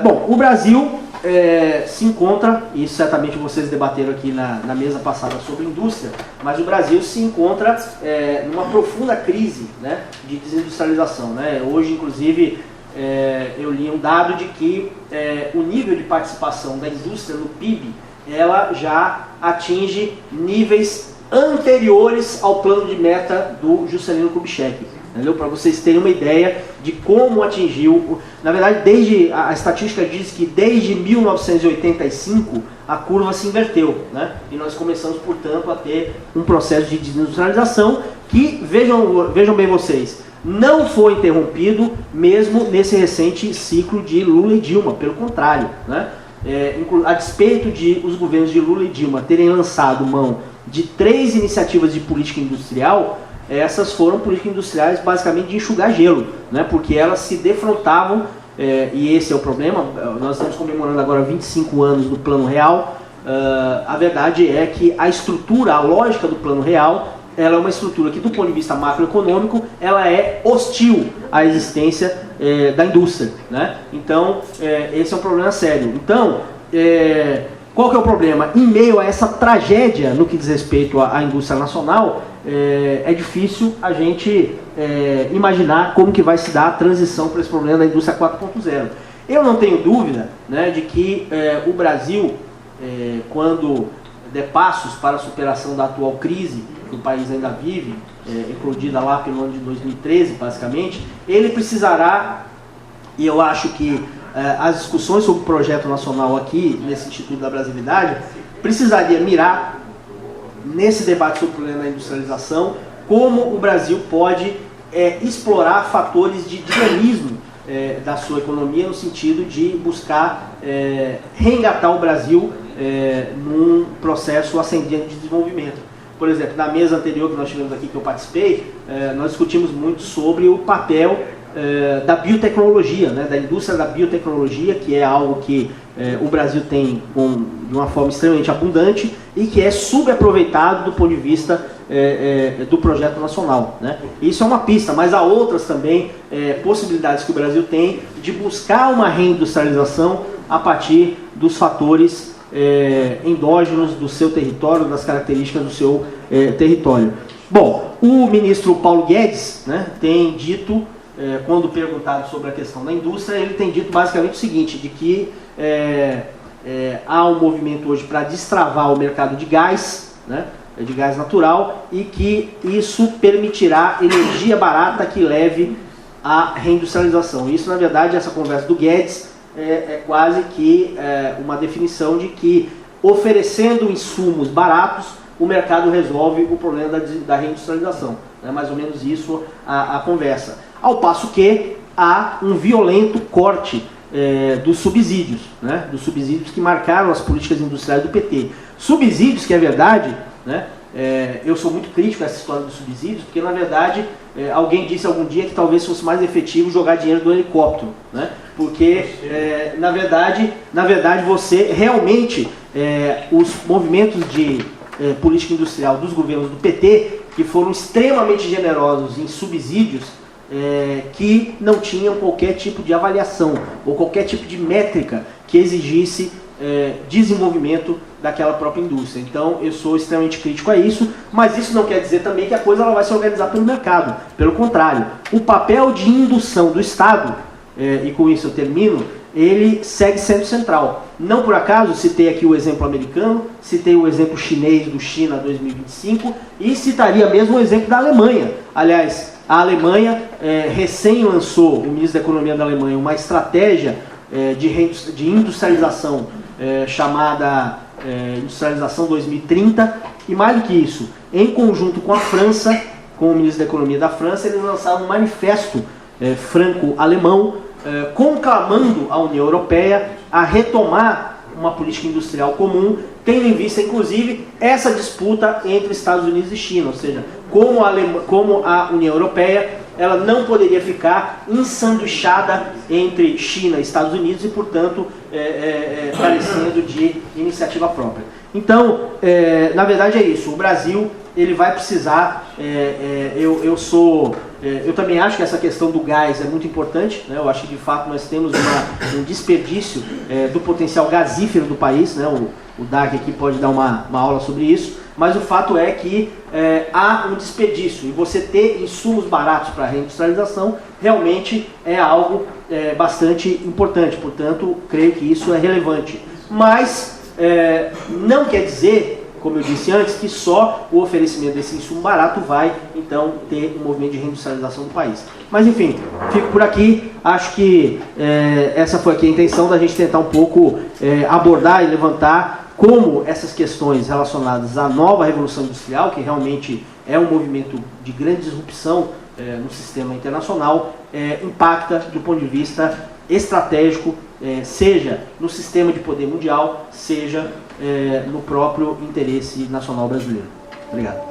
Bom, o Brasil se encontra, e certamente vocês debateram aqui na mesa passada sobre indústria, mas o Brasil se encontra numa profunda crise, né, de desindustrialização, né? Hoje, inclusive, eu li um dado de que o nível de participação da indústria no PIB, ela já atinge níveis anteriores ao plano de meta do Juscelino Kubitschek. Para vocês terem uma ideia de como atingiu. Na verdade, a estatística diz que desde 1985 a curva se inverteu, né? E nós começamos, portanto, a ter um processo de desindustrialização que, vejam bem vocês, não foi interrompido mesmo nesse recente ciclo de Lula e Dilma, pelo contrário, né? a despeito de os governos de Lula e Dilma terem lançado mão de 3 iniciativas de política industrial, essas foram políticas industriais basicamente de enxugar gelo, né? Porque elas se defrontavam, e esse é o problema. Nós estamos comemorando agora 25 anos do Plano Real. A verdade é que a estrutura, a lógica do Plano Real, ela é uma estrutura que, do ponto de vista macroeconômico, ela é hostil à existência da indústria, né? Então, esse é um problema sério. Então, qual que é o problema? Em meio a essa tragédia no que diz respeito à indústria nacional, é difícil a gente imaginar como que vai se dar a transição para esse problema da indústria 4.0. Eu não tenho dúvida, né, de que o Brasil, quando der passos para a superação da atual crise que o país ainda vive, eclodida lá pelo ano de 2013, basicamente, ele precisará, e eu acho que as discussões sobre o projeto nacional aqui, nesse Instituto da Brasilidade, precisaria mirar nesse debate sobre o problema da industrialização, como o Brasil pode explorar fatores de dinamismo da sua economia, no sentido de buscar reengatar o Brasil num processo ascendente de desenvolvimento. Por exemplo, na mesa anterior que nós tivemos aqui, que eu participei, nós discutimos muito sobre o papel da biotecnologia, né, da indústria da biotecnologia, que é algo que o Brasil tem de uma forma extremamente abundante e que é subaproveitado do ponto de vista do projeto nacional, né? Isso é uma pista, mas há outras também possibilidades que o Brasil tem de buscar uma reindustrialização a partir dos fatores endógenos do seu território, das características do seu território. Bom, o ministro Paulo Guedes, né, tem dito, quando perguntado sobre a questão da indústria, ele tem dito basicamente o seguinte, de que há um movimento hoje para destravar o mercado de gás, né, de gás natural, e que isso permitirá energia barata que leve à reindustrialização. Isso, na verdade, essa conversa do Guedes é quase que uma definição de que, oferecendo insumos baratos, o mercado resolve o problema da reindustrialização. É mais ou menos isso a conversa. Ao passo que há um violento corte dos subsídios, né? Dos subsídios que marcaram as políticas industriais do PT. Subsídios que, é verdade, né? Eu sou muito crítico a essa história dos subsídios, porque, na verdade, alguém disse algum dia que talvez fosse mais efetivo jogar dinheiro do helicóptero, né? Porque, na verdade, você realmente, os movimentos de política industrial dos governos do PT, que foram extremamente generosos em subsídios, que não tinham qualquer tipo de avaliação ou qualquer tipo de métrica que exigisse desenvolvimento daquela própria indústria. Então, eu sou extremamente crítico a isso, mas isso não quer dizer também que a coisa ela vai se organizar pelo mercado. Pelo contrário, o papel de indução do Estado, e com isso eu termino, ele segue sendo central. Não por acaso citei aqui o exemplo americano, citei o exemplo chinês do China 2025 e citaria mesmo o exemplo da Alemanha. Aliás, a Alemanha recém lançou, o ministro da Economia da Alemanha, uma estratégia de industrialização chamada Industrialização 2030, e mais do que isso, em conjunto com a França, com o ministro da Economia da França, eles lançaram um manifesto franco-alemão conclamando a União Europeia a retomar uma política industrial comum, tendo em vista, inclusive, essa disputa entre Estados Unidos e China, ou seja, como a União Europeia ela não poderia ficar ensanduichada entre China e Estados Unidos e, portanto, carecendo de iniciativa própria. Então, na verdade é isso, o Brasil ele vai precisar, eu também acho que essa questão do gás é muito importante, né? Eu acho que de fato nós temos um desperdício do potencial gasífero do país, né? O DAC aqui pode dar uma aula sobre isso, mas o fato é que há um desperdício, e você ter insumos baratos para a reindustrialização realmente é algo bastante importante, portanto, creio que isso é relevante. Mas não quer dizer, como eu disse antes, que só o oferecimento desse insumo barato vai, então, ter um movimento de reindustrialização do país. Mas, enfim, fico por aqui. Acho que essa foi aqui a intenção da gente tentar um pouco abordar e levantar como essas questões relacionadas à nova Revolução Industrial, que realmente é um movimento de grande disrupção no sistema internacional, impacta do ponto de vista estratégico, seja no sistema de poder mundial, seja no próprio interesse nacional brasileiro. Obrigado.